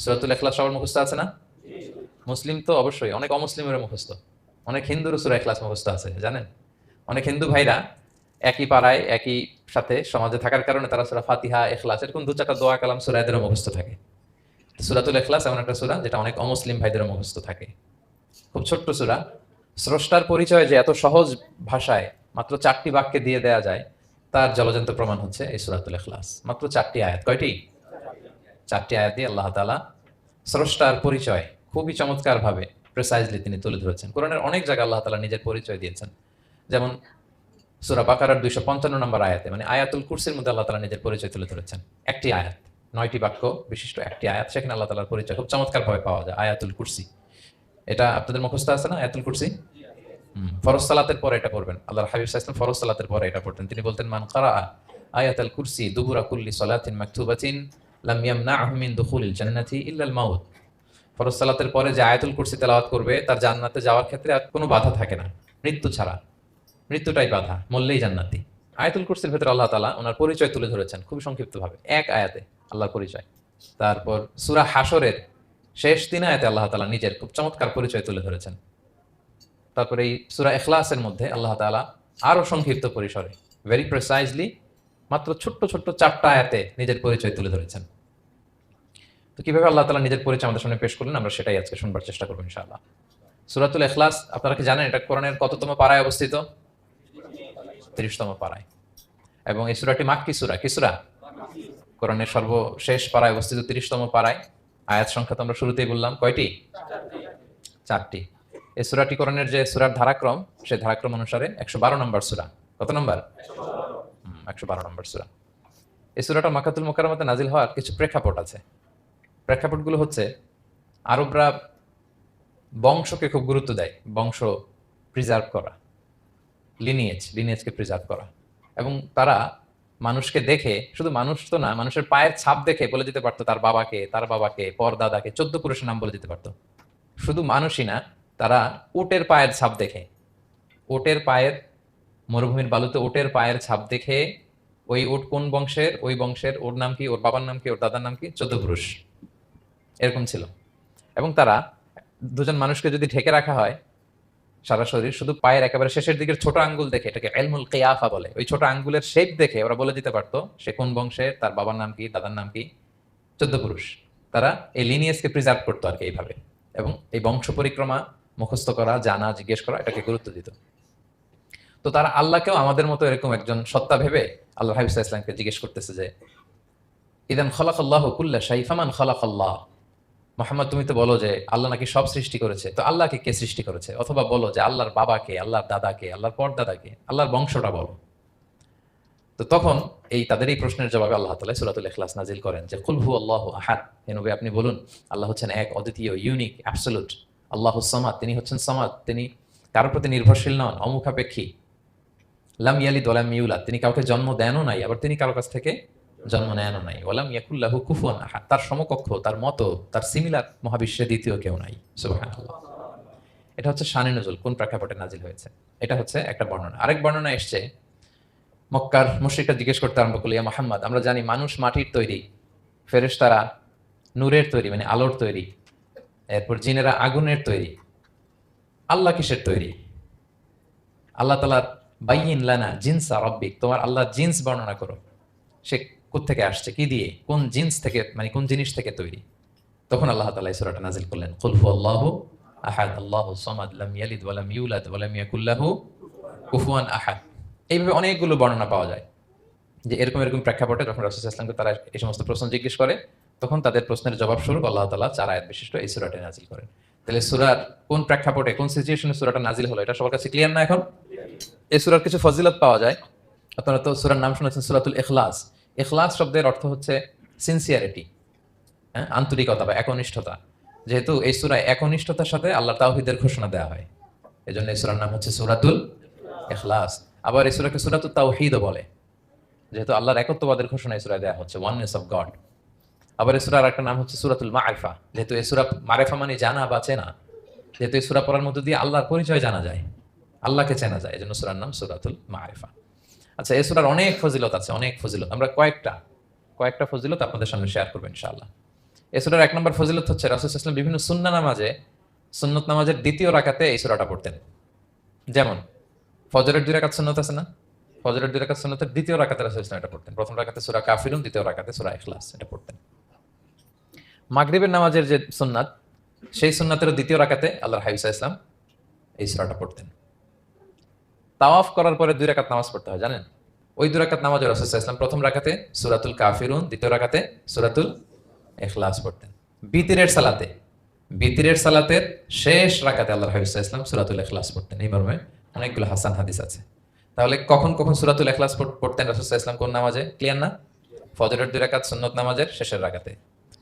সূরাতুল ইখলাস সবার মুখস্থ আছে না? মুসলিম তো অবশ্যই, অনেক অমুসলিমেরও মুখস্থ, অনেক হিন্দুরও সূরা ইখলাস মুখস্থ আছে জানেন। অনেক হিন্দু ভাইরা একই পাড়ায় একই সাথে সমাজে থাকার কারণে তারা সূরা ফাতিহা, ইখলাস এরকম দু চারটা দোয়া কালাম সূরা এদেরও মুখস্থ থাকে। সূরাতুল ইখলাস এমন একটা সূরা যেটা অনেক অমুসলিম ভাইদেরও মুখস্থ থাকে। খুব ছোট্ট সূরা। স্রষ্টার পরিচয় যে এত সহজ ভাষায় মাত্র 4টি বাক্যে দিয়ে দেয়া যায়, তার জলজন্ত প্রমাণ হচ্ছে এই সূরাতুল ইখলাস। মাত্র 4টি আয়াত। কয়টি? 4টি আয়াত দিয়ে আল্লাহ তাআলা স্রষ্টার পরিচয় খুবই চমৎকার ভাবে প্রিসাইজলি তিনি তুলে ধরেছেন। কোরআনের অনেক জায়গায় আল্লাহ তাআলা নিজের পরিচয় দিয়েছেন। যেমন সূরা বাকারার 255 নম্বর আয়াতে, মানে আয়াতুল কুরসির মধ্যে আল্লাহ তাআলা নিজের পরিচয় তুলে ধরেছেন। একটি আয়াত, 9টি বাক্য বিশিষ্ট একটি আয়াত, সেখানে আল্লাহ তাআলার পরিচয় খুব চমৎকার ভাবে পাওয়া যায়। আয়াতুল কুরসি, এটা আপনাদের মুখস্থ আছে না? আয়াতুল কুরসি ফরজ সালাতের পরে এটা পড়বেন। আল্লাহর হাবিব সাল্লাল্লাহু আলাইহি ওয়াসাল্লাম ফরজ সালাতের পরে এটা পড়তেন। তিনি বলতেন, মান ক্বারাআ আয়াতুল কুরসি দুবুরা কুল্লি সালাতিন মাকতুবাতিন লাম ইয়ামনাহু মিন দুখুলিল জান্নাতি ইল্লাল মাউত। ফরজ সালাতের পরে যে আয়াতুল কুরসি তেলাওয়াত করবে তার জান্নাতে যাওয়ার ক্ষেত্রে আর কোনো বাধা থাকে না, মৃত্যু ছাড়া। মৃত্যুটাই বাধা, মরলেই জান্নাতি। আয়াতুল কুরসির ভেতরে আল্লাহ তাআলা ওনার পরিচয় তুলে ধরেছেন খুবই সংক্ষিপ্তভাবে, এক আয়াতে আল্লাহর পরিচয়। তারপর সূরা হাশরের শেষ 3 আয়াতে আল্লাহ তাআলা নিজের খুব চমৎকার পরিচয় তুলে ধরেছেন। তারপরে এই সূরা ইখলাসের মধ্যে আল্লাহ তাআলা আরো সংক্ষিপ্ত পরিসরে, ভেরি প্রিসাইজলি, মাত্র ছোট্ট ছোট্ট 4টা আয়াতে নিজের পরিচয় তুলে ধরেছেন। তো কিভাবে আল্লাহ তাআলা নিজের পরিচয় আমাদের সামনে পেশ করলেন, আমরা সেটাই আজকে শুনবার চেষ্টা করব ইনশাআল্লাহ। সূরাতুল ইখলাস আপনারা কি জানেন এটা কোরআনের কততম পারায় অবস্থিত? 30তম পারায়। এবং এই সূরাটি মাক্কি সূরা। কি সূরা? কোরআনের সর্বশেষ পারায় অবস্থিত 30তম পারায়। আয়াত সংখ্যা তো আমরা শুরুতেই বললাম, কয়টি? 4টি। এই সূরাটি কোরআনের যে সূরার ধারাক্রম, সেই ধারাক্রম অনুসারে 112 নম্বর সূরা। কত নম্বর? 112 নম্বর সূরা। এই সূরাটা মাক্কাতুল মুকাররমাতে নাজিল হওয়ার কিছু প্রেক্ষাপট আছে। প্রেক্ষাপটগুলো হচ্ছে, আরবরা বংশকে খুব গুরুত্ব দেয়, বংশ প্রিজার্ভ করা, লিনিয়েজকে প্রিজার্ভ করা। এবং তারা মানুষকে দেখে, শুধু মানুষ তো না, মানুষের পায়ের ছাপ দেখে বলে দিতে পারতো তার বাবাকে, তার বাবাকে, পরদাদাকে, 14 পুরুষের নাম বলে দিতে পারতো। শুধু মানুষই না, তারা উটের পায়ের ছাপ দেখে, উটের পায়ের, মরুভূমির বালুতে উটের পায়ের ছাপ দেখে ওই উট কোন বংশের, ওই বংশের, ওর নাম কি, ওর বাবার নাম কি, ওর দাদার নাম কি, 14 পুরুষ এরকম ছিল। এবং তারা দুজন মানুষকে যদি ঢেকে রাখা হয় সারা শরীর, শুধু পায়ের একেবারে শেষের দিকের ছোট আঙ্গুল দেখে, এটাকে ইলমুল কিয়াফা বলে, ওই ছোট আঙ্গুলের শেপ দেখে ওরা বলে দিতে পারতো সে কোন বংশের, তার বাবার নাম কি, দাদার নাম কি, 14 পুরুষ। তারা এই লিনিয়েজকে প্রিজার্ভ করতো আর কি এইভাবে। এবং এই বংশ পরিক্রমা মুখস্থ করা, জানা, জিজ্ঞেস করা, এটাকে গুরুত্ব দিত। তো তারা আল্লাহকেও আমাদের মতো এরকম একজন সত্তা ভেবে আল্লাহ হাবিব সাল্লাল্লাহু আলাইহি ওয়াসাল্লামকে জিজ্ঞেস করতেছে যে, ইদান খালাকাল্লাহু কুল্লা শাই ফামান খালাকাল্লাহ। মোহাম্মদ, তুমি তো বলো যে আল্লাহ নাকি সব সৃষ্টি করেছে, তো আল্লাহকে কে সৃষ্টি করেছে? অথবা বলো যে আল্লাহর বাবাকে, আল্লাহর দাদাকে, আল্লাহর পরদাদাকে, আল্লাহর বংশটা বলো। তো তখন তাদের এই প্রশ্নের জবাবে আল্লাহ তাআলা সূরাতুল ইখলাস নাজিল করেন যে, কুল হু আল্লাহু আহাদ। হে নবী, আপনি বলুন আল্লাহ হচ্ছেন এক, অদ্বিতীয়, ইউনিক, অ্যাবসলিউট। আল্লাহুস সামাদ, তিনি হচ্ছেন সামাদ, তিনি কারোর প্রতি নির্ভরশীল নন, অমুখাপেক্ষী। লাম ইয়ালিদ ওয়া লাম ইউলাদ, তিনি কাউকে জন্ম দেনও নাই, আবার তিনি কারো কাছ থেকে জন্ম নেনও নাই। ওয়ালাম ইয়াকুল লাহু কুফুয়ান আহাদ, তার সমকক্ষ, তার মতো, তার সিমিলার মহাবিশ্বে দ্বিতীয় কেউ নাই। সুবহানাল্লাহ। এটা হচ্ছে শানে নুজুল, কোন প্রেক্ষাপটে নাজিল হয়েছে, এটা হচ্ছে একটা বর্ণনা। আরেক বর্ণনা এসছে, মক্কার মুশরিকরা জিজ্ঞেস করতে আরম্ভ করলো, ইয়া মুহাম্মদ, আমরা জানি মানুষ মাটির তৈরি, ফেরেশতারা নূরের তৈরি, মানে আলোর তৈরি, এরপর জিনেরা আগুনের তৈরি, আল্লাহ কিসের তৈরি? আল্লাহ তাআলার বাইয়িন লানা জিনসা রাব্বিক, তোমার আল্লাহর জিন্স বর্ণনা করো, সে কোত্থেকে আসছে, কি দিয়ে, কোন জিন্স থেকে, মানে কোন জিনিস থেকে তৈরি? তখন আল্লাহ তাআলা এই সূরাটা নাজিল করলেন, কুল হুয়াল্লাহু আহাদ আল্লাহুস সামাদ লাম ইয়ালিদ ওয়া লাম ইউলাদ ওয়া লাম ইয়াকুল লাহু কুফুয়ান আহাদ। এইভাবে অনেকগুলো বর্ণনা পাওয়া যায় যে এরকম এরকম প্রেক্ষাপটে যখন রাসূল সাল্লাল্লাহু আলাইহি ওয়াসাল্লামকে তারা এই সমস্ত প্রশ্ন জিজ্ঞেস করে, তখন তাদের প্রশ্নের জবাব স্বরূপ আল্লাহ তাআলা 4 আয়াত বিশিষ্ট এই সূরাটি নাজিল করেন। তাহলে সূরার কোন প্রেক্ষাপটে, কোন সিচুয়েশনে সূরাটা নাজিল হলো, এটা সবার কাছে ক্লিয়ার না এখন? এই সূরার কিছু ফজিলত পাওয়া যায়। আপনারা তো সূরার নাম শুনেছেন সূরাতুল ইখলাস। ইখলাস শব্দের অর্থ হচ্ছে সিনসিয়ারিটি, আন্তরিকতা বা একনিষ্ঠতা। যেহেতু এই সূরায় একনিষ্ঠতার সাথে আল্লাহ তাওহীদের ঘোষণা দেওয়া হয়, এজন্য এই সূরার নাম হচ্ছে সূরাতুল ইখলাস। আবার এই সূরাকে সূরাতুত তাওহীদও বলে, যেহেতু আল্লাহর একত্ববাদের ঘোষণা এই সূরায় দেওয়া হচ্ছে, ওয়াননেস অফ গড। আবার এই সূরার একটা নাম হচ্ছে সূরাতুল মারিফা, যেহেতু এই সূরা মারিফা মানে জানা বা চেনা, যেহেতু এই সূরা পড়ার মধ্য দিয়ে আল্লাহর পরিচয় জানা যায়, আল্লাহকে চেনা যায়, এজন্য সূরার নাম সূরাতুল মারিফা। আচ্ছা, এই সূরার অনেক ফজিলত আছে, অনেক ফজিলত। আমরা কয়েকটা ফজিলত আপনাদের সামনে শেয়ার করব ইনশাআল্লাহ। এই সূরার 1 নম্বর ফজিলত হচ্ছে রাসূল সাল্লাল্লাহু আলাইহি ওয়াসাল্লাম বিভিন্ন সুন্নত নামাজের দ্বিতীয় রাকাতে এই সূরাটা পড়তেন। যেমন ফজরের 2 রাকাত সুন্নত আছে না, ফজরের 2 রাকাত সুন্নতের দ্বিতীয় রাকাতে রাসূল সাল্লাল্লাহু আলাইহি ওয়াসাল্লাম এটা পড়তেন। প্রথম রাকাতে সূরা কাফিরুন, দ্বিতীয় রাকাতে সূরা ইখলাস এটা পড়তেন। মাগরিবের নামাজের যে সুন্নাত, সেই সুন্নাতের দ্বিতীয় রাকাতে আল্লাহর হাবিব সাল্লাল্লাহু আলাইহি ওয়াসাল্লাম এই সূরাটা পড়তেন। তাওয়াফ করার পরে 2 রাকাত নামাজ পড়তে হয়, জানেন? ওই 2 রাকাত নামাজে রাসূল সাল্লাল্লাহু আলাইহি ওয়াসাল্লাম প্রথম রাকাতে সূরাতুল কাফিরুন, দ্বিতীয় রাকাতে সূরাতুল ইখলাস পড়তেন। বিতিরের সালাতের শেষ রাকাতে আল্লাহর হাবিব সাল্লাল্লাহু আলাইহি ওয়াসাল্লাম সূরাতুল ইখলাস পড়তেন। এই মর্মে অনেকগুলো হাসান হাদিস আছে। তাহলে কখন কখন সূরাতুল ইখলাস পড়তেন রাসূল সাল্লাল্লাহু আলাইহি ওয়াসাল্লাম কোন নামাজে? ক্লিয়ার না? ফজরের 2 রাকাত সুন্নত নামাজের শেষের রাকাতে,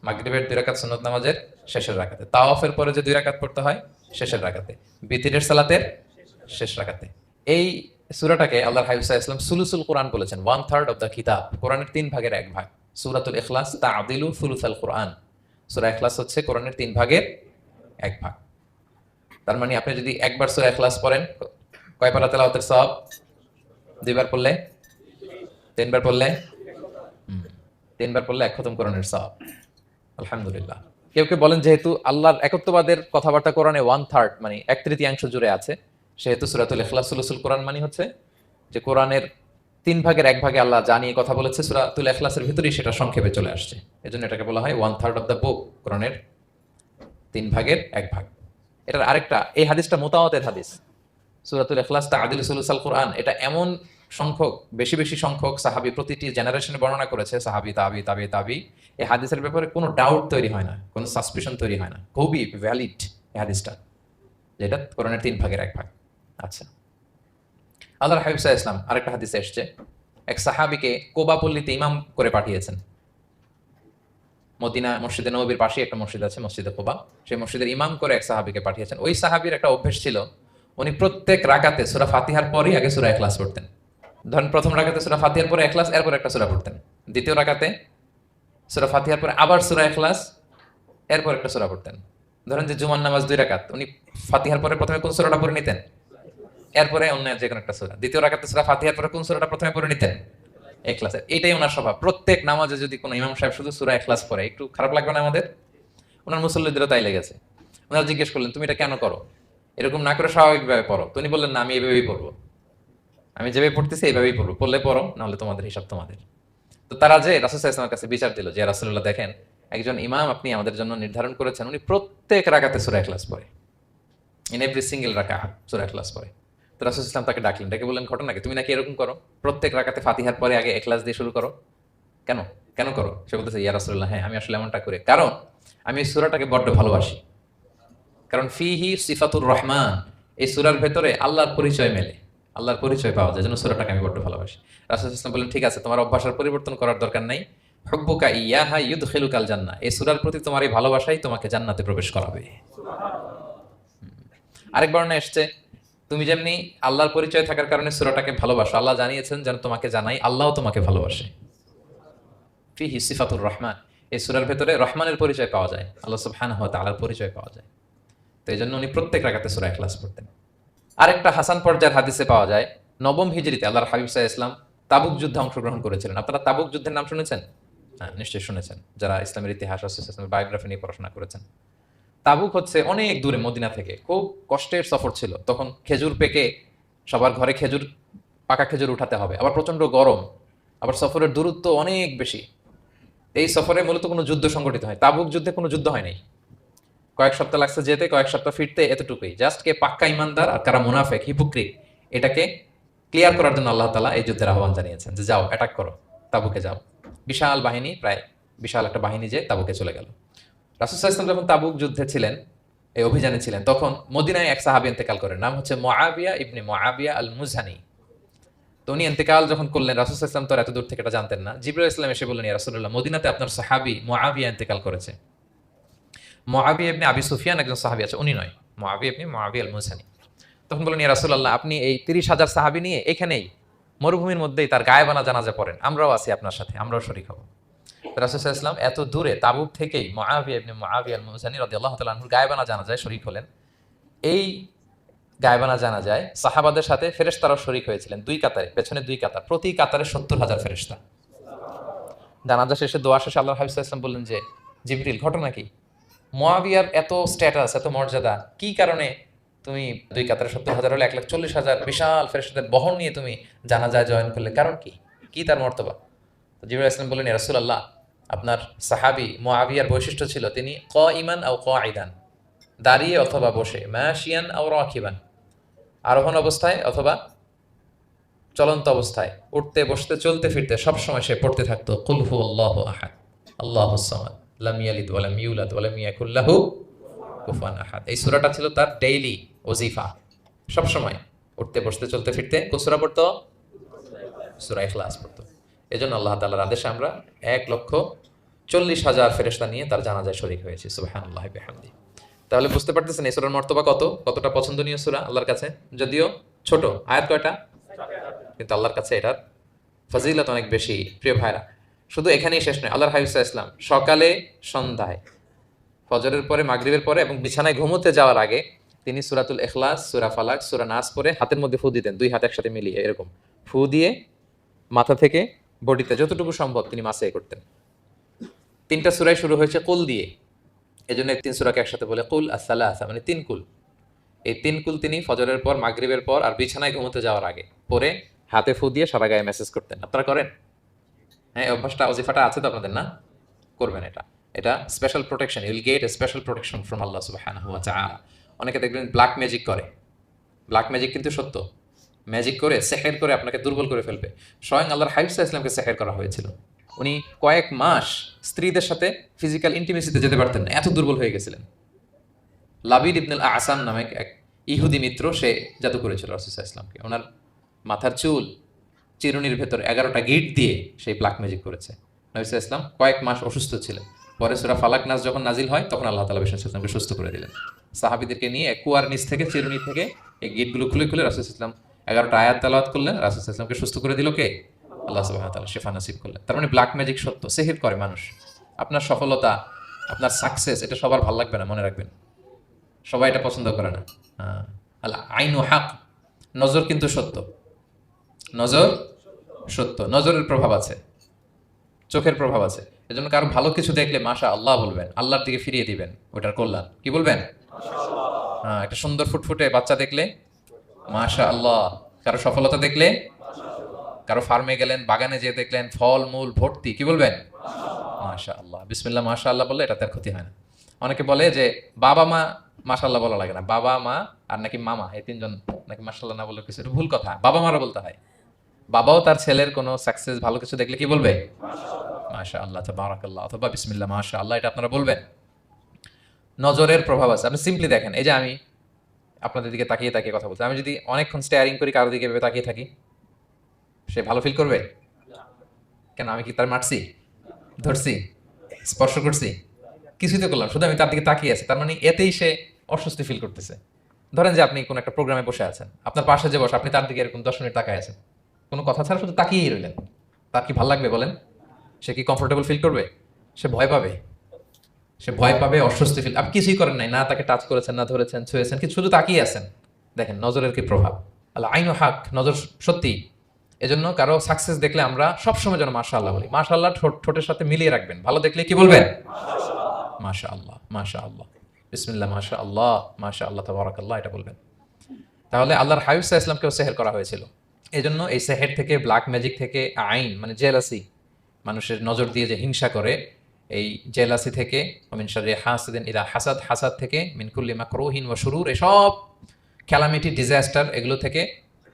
মাগরিবের 2 রাকাত সুন্নত নামাজের শেষের রাকাতে, তাওয়াফের পরে যে 2 রাকাত পড়তে হয় শেষের রাকাতে, বিতিরের সালাতের শেষ রাকাতে। এই সূরাটাকে আল্লাহর হাবিব সাল্লাল্লাহু আলাইহি ওয়াসাল্লাম সুলুসুল কোরআন বলেছেন, 1/3 অফ দ্য কিতাব। কোরআনের 3 ভাগের 1 ভাগ। সূরাতুল ইখলাস তা'দিলু সুলুসাল কোরআন। সূরা ইখলাস হচ্ছে কোরআনের 3 ভাগের 1 ভাগ। তার মানে আপনি যদি একবার সূরা ইখলাস পড়েন, কয় পারা তেলাওয়াতের সওয়াব? 2 বার পড়লে, 3 বার পড়লে, 3 বার পড়লে 1 খতম কোরআনের সওয়াব। আলহামদুলিল্লাহ। কেউ কেউ বলেন যেহেতু আল্লাহর একত্ববাদের কথাবার্তা কোরআনে 1/3 মানে 1/3 জুড়ে আছে, সেহেতু সূরাতুল ইখলাস সুলুসুল কোরআন মানে হচ্ছে যে কোরআনের 3 ভাগের 1 ভাগে আল্লাহ যা নিয়ে কথা বলেছে সূরাতুল ইখলাসের ভিতরেই সেটা সংক্ষেপে চলে আসছে। এজন্য এটাকে বলা হয় 1/3 অফ দ্য বুক, কোরআনের 3 ভাগের 1 ভাগ। এটার আরেকটা, এই হাদিসটা মুতাওয়াতির হাদিস। সূরাতুল ইখলাস তা'দিলু সুলুসাল কোরআন, এটা এমন সংখ্যক, বেশি সংখ্যক সাহাবী প্রতিটি জেনারেশনে বর্ণনা করেছে, সাহাবী, তাবি। এই হাদিসের ব্যাপারে কোনো ডাউট তৈরি হয় না, কোনো সাসপিশন তৈরি হয় না, খুবই ভ্যালিড এই হাদিসটা, যেটা কোরআনের 3 ভাগের 1 ভাগ। আচ্ছা, আল্লাহর হাবিব সাল্লাল্লাহু আলাইহি ওয়াসাল্লাম আরেকটা হাদিসে এসেছে, এক সাহাবীকে কোবা পল্লীতে ইমাম করে পাঠিয়েছেন। মদিনা মসজিদে নববীর পাশে একটা মসজিদ আছে, মসজিদে কোবা, সেই মসজিদের ইমাম করে এক সাহাবীকে পাঠিয়েছেন। ওই সাহাবীর একটা অভ্যাস ছিল, উনি প্রত্যেক রাকাতে সূরা ফাতিহার পরেই আগে সূরা ইখলাস পড়তেন। ধরেন প্রথম রাকাতে সূরা ফাতিহার পরে ইখলাস, এরপর একটা সূরা পড়তেন। দ্বিতীয় রাকাতে সূরা ফাতিহার পরে আবার সূরা ইখলাস, এরপর একটা সূরা পড়তেন। ধরেন যে জুমার নামাজ 2 রাকাত, উনি ফাতিহার পরে প্রথমে কোন সূরাটা পড়ে নিতেন, এরপরে অন্য যে কোনো একটা সূরা। দ্বিতীয় রাকাতে সূরা ফাতিহার পরে কোন সূরাটা প্রথমে পড়ে নিতেন? ইখলাসের। এটাই ওনার স্বভাব। প্রত্যেক নামাজে যদি কোনো ইমাম সাহেব শুধু সূরা ইখলাস পড়ে, একটু খারাপ লাগবে না আমাদের? ওনার মুসল্লিদেরও তাই লেগেছে। ওনারা জিজ্ঞেস করলেন, তুমি এটা কেন করো? এরকম না করে স্বাভাবিকভাবে পড়ো। তো উনি বললেন, না, আমি এইভাবেই পড়বো, আমি যেভাবে পড়তেছি এইভাবেই পড়বো, পড়লে পড়ো, নাহলে তোমাদের হিসাব তোমাদের। তো তারা যে রাসূল সাল্লাল্লাহু আলাইহি ওয়াসাল্লামের কাছে বিচার দিল যে, রাসূলুল্লাহ দেখেন, একজন ইমাম আপনি আমাদের জন্য নির্ধারণ করেছেন, উনি প্রত্যেক রাকাতে সূরা ইখলাস পড়ে, ইন এভরি সিঙ্গেল রাকাত সূরা ইখলাস পড়ে। তো রাসূল সাল্লাল্লাহু আলাইহি ওয়াসাল্লাম তাকে ডাকলেন, ডেকে বললেন, ঘটনা কি? তুমি নাকি এরকম করো, প্রত্যেক রাকাতে ফাতিহার পরে আগে ইখলাস দিয়ে শুরু করো, কেন কেন করো? সে বলতেছে, ইয়া রাসূলুল্লাহ, হ্যাঁ আমি আসলে এমনটা করি, কারণ আমি এই সূরাটাকে বড্ড ভালোবাসি। কারণ ফিহি সিফাতুর রহমান, এই সূরার ভেতরে আল্লাহর পরিচয় মেলে, আল্লাহর পরিচয় পাওয়া যায়, যেন সূরাটাকে আমি বড্ড ভালোবাসি। রাসূল সাল্লাল্লাহু আলাইহি ওয়াসাল্লাম বললেন, ঠিক আছে, তোমার অভ্যাসের পরিবর্তন করার দরকার নাই, হুব্বুকা ইয়াহা ইউদখিলুকাল জান্নাহ, এই সূরার প্রতি তোমার এই ভালোবাসাই তোমাকে জান্নাতে প্রবেশ করাবে। আরেক বর্ণনায় এসেছে, তুমি যেমনি আল্লাহর পরিচয় থাকার কারণে সূরাটাকে ভালোবাসো, আল্লাহ জানিয়েছেন যেন তোমাকে জানাই আল্লাহও তোমাকে ভালোবাসে। ফিহি সিফাতুর রহমান, এই সূরার ভেতরে রহমানের পরিচয় পাওয়া যায়, আল্লাহ সুবহানাহু ওয়া তাআলার পরিচয় পাওয়া যায়। তো এই জন্য উনি প্রত্যেক রাকাতে সূরা ইখলাস পড়তেন। আরেকটা হাসান পর্যায়ের হাদিসে পাওয়া যায়, 9ম হিজরিতে আল্লাহর হাবিব সাল্লাল্লাহু আলাইহি ওয়াসাল্লাম তাবুক যুদ্ধে অংশগ্রহণ করেছিলেন। আপনারা তাবুক যুদ্ধের নাম শুনেছেন? হ্যাঁ, নিশ্চয়ই শুনেছেন, যারা ইসলামের ইতিহাস, রাসূল সাল্লাল্লাহু আলাইহি ওয়াসাল্লামের বায়োগ্রাফি নিয়ে পড়াশোনা করেছেন। তাবুক হচ্ছে অনেক দূরে, মদিনা থেকে, খুব কষ্টের সফর ছিল। তখন খেজুর পেকে সবার ঘরে পাকা খেজুর উঠাতে হবে, আবার প্রচন্ড গরম, আবার সফরের দূরত্ব অনেক বেশি। এই সফরে মূলত কোনো যুদ্ধ সংগঠিত হয়। তাবুক যুদ্ধে কোনো যুদ্ধ হয় নাই, কয়েক সপ্তাহ লাগছে যেতে, কয়েক সপ্তাহ ফিরতে, এতটুকুই। জাস্ট কে পাক্কা ইমানদার আর কারা মুনাফিক, হিপোক্রিট, এটাকে ক্লিয়ার করার জন্য আল্লাহ তাআলা এই যুদ্ধের আহ্বান জানিয়েছেন যে যাও, অ্যাটাক করো, তাবুকে যাও। বিশাল বাহিনী, প্রায় বিশাল একটা বাহিনী যে তাবুকে চলে গেল। রাসূল সাল্লাল্লাহু আলাইহি ওয়াসাল্লাম যখন তাবুক যুদ্ধে ছিলেন, এই অভিযানে ছিলেন, তখন মদিনায় এক সাহাবী ইন্তেকাল করেন, নাম হচ্ছে মুআবিয়া ইবনে মুআবিয়া আল মুজহানি। তো উনি ইন্তেকাল যখন করলেন, রাসূল সাল্লাল্লাহু আলাইহি ওয়াসাল্লাম তো এত দূর থেকে এটা জানতেন না। জিবরাইল ইসলাম এসে বললেন, ইয়া রাসূলুল্লাহ, মদিনাতে আপনার সাহাবী মুআবিয়া ইন্তেকাল করেছে। মুআবিয়া ইবনে আবি সুফিয়ান একজন সাহাবী আছে, উনি নয়, মুআবিয়া ইবনে মুআবিয়া আল মুজহানি। তখন বললেন, ইয়া রাসূলুল্লাহ, আপনি এই 30,000 সাহাবী নিয়ে এখানেই মরুভূমির মধ্যেই তার গায়েবানা জানাজা পড়েন, আমরাও আছি আপনার সাথে, আমরাও শরীক হব। রাসূল সাল্লাল্লাহু আলাইহি ওয়াসাল্লাম এত দূরে তাবুক থেকেই মুআবিয়া ইবনে মুআবিয়া আল মুজহানি রাদিয়াল্লাহু তাআলা আনহুর গায়েবানা জানাজায় শরীক হলেন। এই গায়েবানা জানাজায় সাহাবাদের সাথে ফেরেশতারাও শরীক হয়েছিলেন, 2 কাতারে, পেছনে 2 কাতার, প্রতি কাতারে 70,000 ফেরেশতা। জানাজা শেষে, দোয়া শেষে আল্লাহর হাবিব সাল্লাল্লাহু আলাইহি ওয়াসাল্লাম বললেন যে, জিবরিল, ঘটনা কি? মুয়াবিয়ার এত স্ট্যাটাস, এত মর্যাদা, কি কারণে তুমি 2 কাতারে 70,000 হলে 1,40,000 বিশাল ফেরেশতাদের বহন নিয়ে তুমি জানাজায় জয়েন করলে? কারণ কি? কি তার মর্তবা? তো জিবরাইল ইসলাম বললেন, ইয়া রাসূলুল্লাহ, আপনার সাহাবী মুয়াবিয়ার বৈশিষ্ট্য ছিল তিনি কাইমান আও কাঈদান, দাঁড়িয়ে অথবা বসে, মাশিয়ান আও রাকিবান, আরোহণ অবস্থায় অথবা চলন্ত অবস্থায়, উঠতে বসতে চলতে ফিরতে সবসময় সে পড়তে থাকতো কুল হুয়াল্লাহু আহাদ আল্লাহুস সামাদ লাম ইয়ালিদ ওয়া লাম ইউলাদ ওয়া লাম ইয়াকুল লাহু কুফুয়ান আহাদ। এই সূরাটা ছিল তার ডেইলি ওজিফা, সবসময় উঠতে বসতে চলতে ফিরতে কোন সূরা পড়তো? সূরা ইখলাস পড়তো। এজন্য আল্লাহ তাআলার আদেশে আমরা 1,40,000 ফেরেশতা নিয়ে তার জানাজায় শরীক হয়েছি। সুবহানাল্লাহি ওয়া বিহামদিহি। তাহলে বুঝতে পারতেছেন এই সূরার মর্তবা কতটা পছন্দনীয় সূরা আল্লাহর কাছে। যদিও ছোট, আয়াত কয়টা? কিন্তু আল্লাহর কাছে এটার ফজিলত অনেক বেশি। প্রিয় ভাইরা, শুধু এখানেই শেষ নয়। আল্লাহর হাবিব সাল্লাল্লাহু আলাইহি ওয়াসাল্লাম সকালে, সন্ধ্যায়, ফজরের পরে, মাগরিবের পরে এবং বিছানায় ঘুমোতে যাওয়ার আগে তিনি সূরাতুল ইখলাস, সূরা ফালাক, সূরা নাস পড়ে হাতের মধ্যে ফু দিতেন, দুই হাত একসাথে মিলিয়ে এরকম ফু দিয়ে মাথা থেকে বডিতে যতটুকু সম্ভব তিনি মাসে করতেন। 3টা সূরাই শুরু হয়েছে কুল দিয়ে, এজন্য 3 সূরাকে একসাথে বলে কুল আস-সালাসা, মানে 3 কুল। এই 3 কুল তিনি ফজরের পর, মাগরিবের পর আর বিছানায় ঘুমোতে যাওয়ার আগে পরে হাতে ফু দিয়ে সারা গায়ে মেসেজ করতেন। আপনারা করেন? হ্যাঁ, অভ্যাসটা, ওজিফাটা আছে তো আপনাদের, না? করবেন এটা special protection, you will get a special protection from Allah সুবহানাহু ওয়া তাআলা। অনেকে দেখবেন ব্ল্যাক ম্যাজিক করে। ব্ল্যাক ম্যাজিক কিন্তু সত্য। ম্যাজিক করে, সেহের করে আপনাকে দুর্বল করে ফেলবে। স্বয়ং আল্লাহর হাবিব সাল্লাল্লাহু আলাইহি ওয়াসাল্লামকে সেহের করা হয়েছিল। উনি কয়েক মাস স্ত্রীদের সাথে ফিজিক্যাল ইন্টিমেসিতে যেতে পারতেন না, এত দুর্বল হয়ে গেছিলেন। লাবিদ ইবনুল আসাম নামে এক ইহুদি মিত্র, সে জাদু করেছিল রাসূল সাল্লাল্লাহু আলাইহি ওয়াসাল্লামকে। ওনার মাথার চুল, চিরুনির ভেতর 11টা গিট দিয়ে সেই ব্ল্যাক ম্যাজিক করেছে। নবী সাল্লাল্লাহু আলাইহি ওয়াসাল্লাম কয়েক মাস অসুস্থ ছিলেন। পরে সূরা ফালাক নাস যখন নাজিল হয় তখন আল্লাহ তাআলা রাসূল সাল্লাল্লাহু আলাইহি ওয়াসাল্লামকে সুস্থ করে দিলেন। সাহাবীদেরকে নিয়ে কুয়ার নিচ থেকে, চিরুনি থেকে এই গিটগুলো খুলে খুলে রাসূল সাল্লাল্লাহু আলাইহি ওয়াসাল্লাম 11টা আয়াত তেলাওয়াত করলেন। রাসূল সাল্লাল্লাহু আলাইহি ওয়াসাল্লামকে সুস্থ করে দিল কে? আল্লাহ সুবহানাহু ওয়া তাআলা শিফা নসিব করলেন। তার মানে ব্ল্যাক ম্যাজিক সত্য, সিহির করে মানুষ। আপনার সফলতা, আপনার সাকসেস, এটা সবার ভালো লাগবে না, মনে রাখবেন। সবাই এটা পছন্দ করে না। হ্যাঁ, আল আইনু হক, নজর কিন্তু সত্য। নজর সত্য, নজরের প্রভাব আছে, চোখের প্রভাব আছে। এজন্য কারো ভালো কিছু দেখলে মাশা আল্লাহ বলবেন, আল্লাহর দিকে ফিরিয়ে দিবেন ওটার কল্যাণ। কি বলবেন? হ্যাঁ, একটা সুন্দর ফুটফুটে বাচ্চা দেখলে মাশা আল্লাহ। কারো সফলতা দেখলে, কারো ফার্মে গেলেন, বাগানে যেয়ে দেখলেন ফল মূল ভর্তি, কি বলবেন? মাশা আল্লাহ। বিসমিল্লাহ মাশা আল্লাহ বললে এটা তার ক্ষতি হয় না। অনেকে বলে যে বাবা মা মাশা আল্লাহ বলা লাগে না, বাবা মা আর নাকি মামা, এই 3জন নাকি মাশা আল্লাহ না বলে কিছু, এটা ভুল কথা। বাবা মারা বলতে হয়। বাবাও তার ছেলের কোনো সাকসেস, ভালো কিছু দেখলে কি বলবে? মাশা আল্লাহ, তাবারাকাল্লাহ, অথবা বিসমিল্লাহ মাশা আল্লাহ, এটা আপনারা বলবেন। নজরের প্রভাব আছে। আপনি সিম্পলি দেখেন, এই যে আমি আপনাদের দিকে তাকিয়ে তাকিয়ে কথা বলছি, আমি যদি অনেকক্ষণ স্টেয়ারিং করি, কারো দিকে ভেবে তাকিয়ে থাকি, সে ভালো ফিল করবে? কেন, আমি কি তার মারছি, ধরছি, স্পর্শ করছি? কিছুই তো করলাম, শুধু আমি তার দিকে তাকিয়ে আছি। তার মানে এতেই সে অস্বস্তি ফিল করতেছে। ধরেন যে আপনি কোনো একটা প্রোগ্রামে বসে আছেন, আপনার পাশে যে বসে, আপনি তার দিকে এরকম 10 মিনিট তাকায় আছেন, কোনো কথা ছাড়া শুধু তাকিয়েই রইলেন, তার কি ভালো লাগবে বলেন? সে কি কমফোর্টেবল ফিল করবে? সে ভয় পাবে, সে ভয় পাবে, অস্বস্তি ফিল। আপনি কিছুই করেন নাই, না তাকে টাচ করেছেন, না ধরেছেন, ছুঁয়েছেন, কিন্তু শুধু তাকিয়ে আছেন। দেখেন নজরের কি প্রভাব। আল্লাহ আইনু হক, নজর সত্যি। এজন্য কারো সাকসেস দেখলে আমরা সবসময় যেন মাশা আল্লাহ বলি। মাশা আল্লাহ ঠোঁটের সাথে মিলিয়ে রাখবেন। ভালো দেখলে কি বলবেন? মাশা আল্লাহ, মাশা আল্লাহ, বিসমিল্লাহ মাশা আল্লাহ, মাশা আল্লাহ, তাবারাকাল্লাহ, এটা বলবেন। তাহলে আল্লাহর হাবিব সাল্লাল্লাহু আলাইহি ওয়াসাল্লামকেও সেহের করা হয়েছিল। এজন্য এই সেহের থেকে, ব্ল্যাক ম্যাজিক থেকে, আইন মানে জেলাসি, মানুষের নজর দিয়ে যে হিংসা করে, এই জেলাসি থেকে, মিন শাররি হাসিদিন ইযা হাসাদ, হাসাদ থেকে, মিন কুল্লি মাকরুহিন ওয়া শুরুর, এসব ক্যালামিটি, ডিজাস্টার, এগুলো থেকে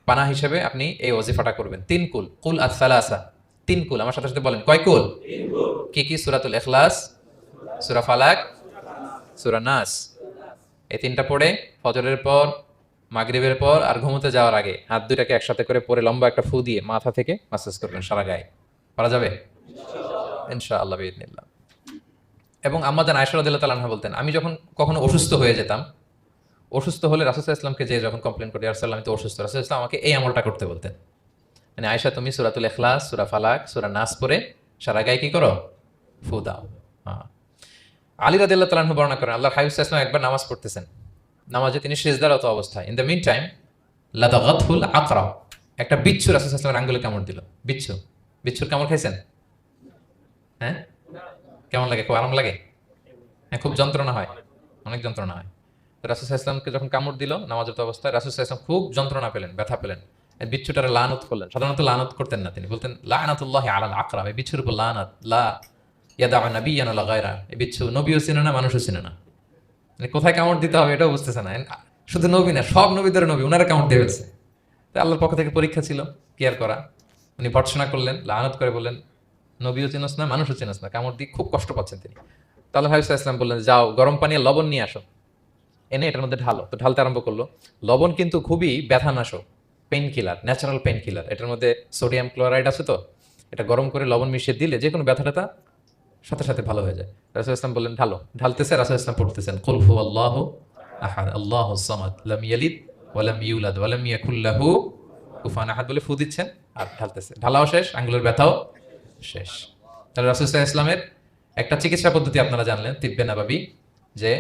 পানা হিসেবে আপনি এই ওজিফাটা করবেন। 3 কুল, কুল আস-সালাসা, 3 কুল। আমার সাথে সাথে বলেন, কয় কুল? 3 কুল। কি কি? সূরাতুল ইখলাস, সূরা ফালাক, সূরা নাস। এই 3টা পড়ে ফজরের পর, মাগরিবের পর আর ঘুমোতে যাওয়ার আগে হাত দুইটাকে একসাথে করে পরে লম্বা একটা ফু দিয়ে মাথা থেকে মাসাজ করবেন সারা গায়ে। পারা যাবে ইনশাআল্লাহ বিইذنিল্লাহ। এবং আম্মা জান আয়েশা রাদিয়াল্লাহু তাআলা আনহা বলতেন, আমি যখন কখনো অসুস্থ হয়ে যেতাম, অসুস্থ হলে রাসূল সাল্লাল্লাহু আলাইহি ওয়াসাল্লামকে যে যখন কমপ্লেইন করি, ইয়া রাসূলুল্লাহ আমি তো অসুস্থ, রাসূল সাল্লাল্লাহু আলাইহি ওয়াসাল্লাম আমাকে এই আমলটা করতে বলতেন। মানে আয়েশা, তুমি সূরাতুল ইখলাস, সূরা ফালাক, সূরা নাস পড়ে সারা গায়ে কি করো? ফু দাও। হ্যাঁ। আলী রাদিয়াল্লাহু তাআলা আনহু বর্ণনা করেন, আল্লাহর হাবিব সাল্লাল্লাহু আলাইহি ওয়াসাল্লাম একবার নামাজ পড়তেছেন। নামাজে তিনি সিজদারত অবস্থায়, ইন দ্য মিন টাইম লাদাগাতহুল আকরা, একটা বিচ্ছু রাসূল সাল্লাল্লাহু আলাইহি ওয়াসাল্লামের আঙ্গুলে কামড় দিল। বিচ্ছুর কামড় খাইছেন? হ্যাঁ, কেমন লাগে? খুব আরাম লাগে? হ্যাঁ, খুব যন্ত্রণা হয়, অনেক যন্ত্রণা হয়। তো রাসূল সাল্লাল্লাহু আলাইহি ওয়াসাল্লামকে যখন কামড় দিল নামাজরত অবস্থায়, রাসূল সাল্লাল্লাহু আলাইহি ওয়াসাল্লাম খুব যন্ত্রণা পেলেন, ব্যথা পেলেন। এই বিচ্ছুটারে লানত করলেন। সাধারণত লানত করতেন না, তিনি বলতেন লানাতুল্লাহি আলাল আকরাব, এই বিচ্ছুর উপর লানাত, লা ইয়াদা নাবিয়্যান ওয়ালা গায়রা। এই বিচ্ছু নবীও চিনে না, মানুষও চিনে না। মানে কোথায় কামড় দিতে হবে এটাও বুঝতেছে না। শুধু নবী না, সব নবীদের নবী, ওনারা কামড় দিয়ে ফেলছে। তো আল্লাহর পক্ষ থেকে পরীক্ষা ছিল, কেয়ার করা। উনি ভর্ৎসনা করলেন, লানত করে বললেন নবীও চিনস না, মানুষও চিনস না, কামড় দিয়ে খুব কষ্ট পাচ্ছেন তিনি। তো আল্লাহ হাবিব সাল্লাল্লাহু আলাইহি ওয়াসাল্লাম বললেন, যাও গরম পানি আর লবণ নিয়ে আসো, এনে এটার মধ্যে ঢালো। তো ঢালতে আরম্ভ করলো। লবণ কিন্তু খুবই ব্যথানাশক, painkiller, natural painkiller. এটার মধ্যে সোডিয়াম ক্লোরাইড আছে। তো এটা গরম করে লবণ মিশিয়ে দিলে যে কোনো ব্যথা ট্যাথা সাথে সাথে ভালো হয়ে যায়। রাসূল ইসলাম বললেন ঢালো। ঢালতেছে, রাসূল ইসলাম পড়তেছেন কুল হুয়াল্লাহু আহাদ আল্লাহুস সামাদ লাম ইয়ালিদ ওয়া লাম ইউলাদ ওয়া লাম ইয়াকুল লাহু কুফুয়ান আহাদ বলে ফু দিচ্ছেন আর ঢালতেছে। ঢালাও শেষ, আঙ্গুলের ব্যথাও শেষ। তাহলে রাসূল সাল্লাল্লাহু আলাইহি ওয়াসাল্লামের একটা চিকিৎসা পদ্ধতি আপনারা জানলেন, তিব্বে নাবাবী, যে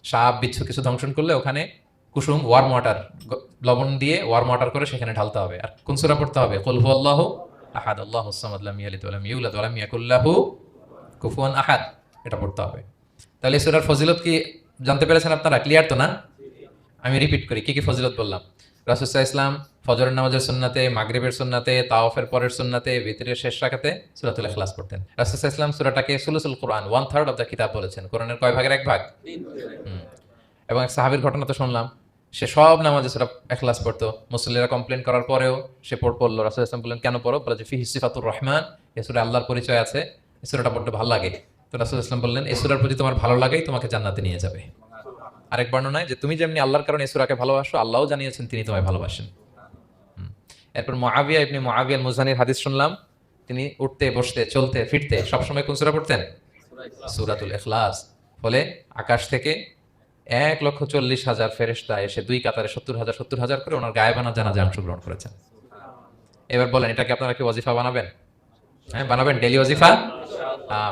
সাপ বিচ্ছু কিছু ধ্বংসন করলে ওখানে কুসুম ওয়ার্ম ওয়াটার, লবণ দিয়ে ওয়ার্ম ওয়াটার করে সেখানে ঢালতে হবে। আর কোন সূরা পড়তে হবে? কুল হুয়াল্লাহু আহাদ আল্লাহুস সামাদ লাম ইয়ালিদ ওয়া লাম ইউলাদ ওয়া লাম ইয়াকুল লাহু কুফুয়ান আহাদ, এটা পড়তে হবে। তাহলে এই সূরার ফজিলত কি জানতে পেরেছেন আপনারা? ক্লিয়ার তো না? আমি রিপিট করি কি কি ফজিলত বললাম। রাসূল সাল্লাল্লাহু আলাইহি ওয়াসাল্লাম ফজরের নামাজের সুন্নাতে, মাগরিবের সুন্নাতে, তাওয়াফের পরের সুন্নাতে, ভিতরের শেষ রাকাতে সূরাতুল ইখলাস পড়তেন। রাসূল সাল্লাল্লাহু আলাইহি ওয়াসাল্লাম সূরাটাকে সুলুসুল কোরআন, 1/3 অফ দ্য কিতাব বলেছেন। কোরআনের কয় ভাগের এক ভাগ? হুম। এবং এক সাহাবীর ঘটনা তো শুনলাম, সে সব নামাজে সূরা ইখলাস পড়তো। মুসল্লিরা কমপ্লেইন করার পরেও সে পড়লো। রাসূল সাল্লাল্লাহু আলাইহি ওয়াসাল্লাম বললেন কেন পড়ো? বলে যে ফিহি সিফাতুর রহমান, এই সূরায় আল্লাহর পরিচয় আছে, এই সূরাটা পড়তে ভালো লাগে। তো রাসূল সাল্লাল্লাহু আলাইহি ওয়াসাল্লাম বললেন এই সূরার প্রতি তোমার ভালো লাগাই তোমাকে জান্নাতে নিয়ে যাবে। আরেক বর্ণনায় যে তুমি যেমনি আল্লাহর কারণে এই সূরাকে ভালোবাসো, আল্লাহও জানিয়েছেন তিনি তোমায় ভালোবাসেন। এরপর মুআবিয়া ইবনে মুআবিয়া আল মুজানির হাদিস শুনলাম, তিনি উঠতে বসতে চলতে ফিরতে সবসময় কোন সূরা পড়তেন? সূরাতুল ইখলাস। ফলে আকাশ থেকে 1,40,000 ফেরেশতা এসে দুই কাতারে 70,000 করে ওনার গায়েবানা জানাজায় অংশগ্রহণ করেছেন। এবার বলেন এটাকে আপনারা কি ওয়াজিফা বানাবেন? হ্যাঁ, বানাবেন ডেইলি ওয়াজিফা।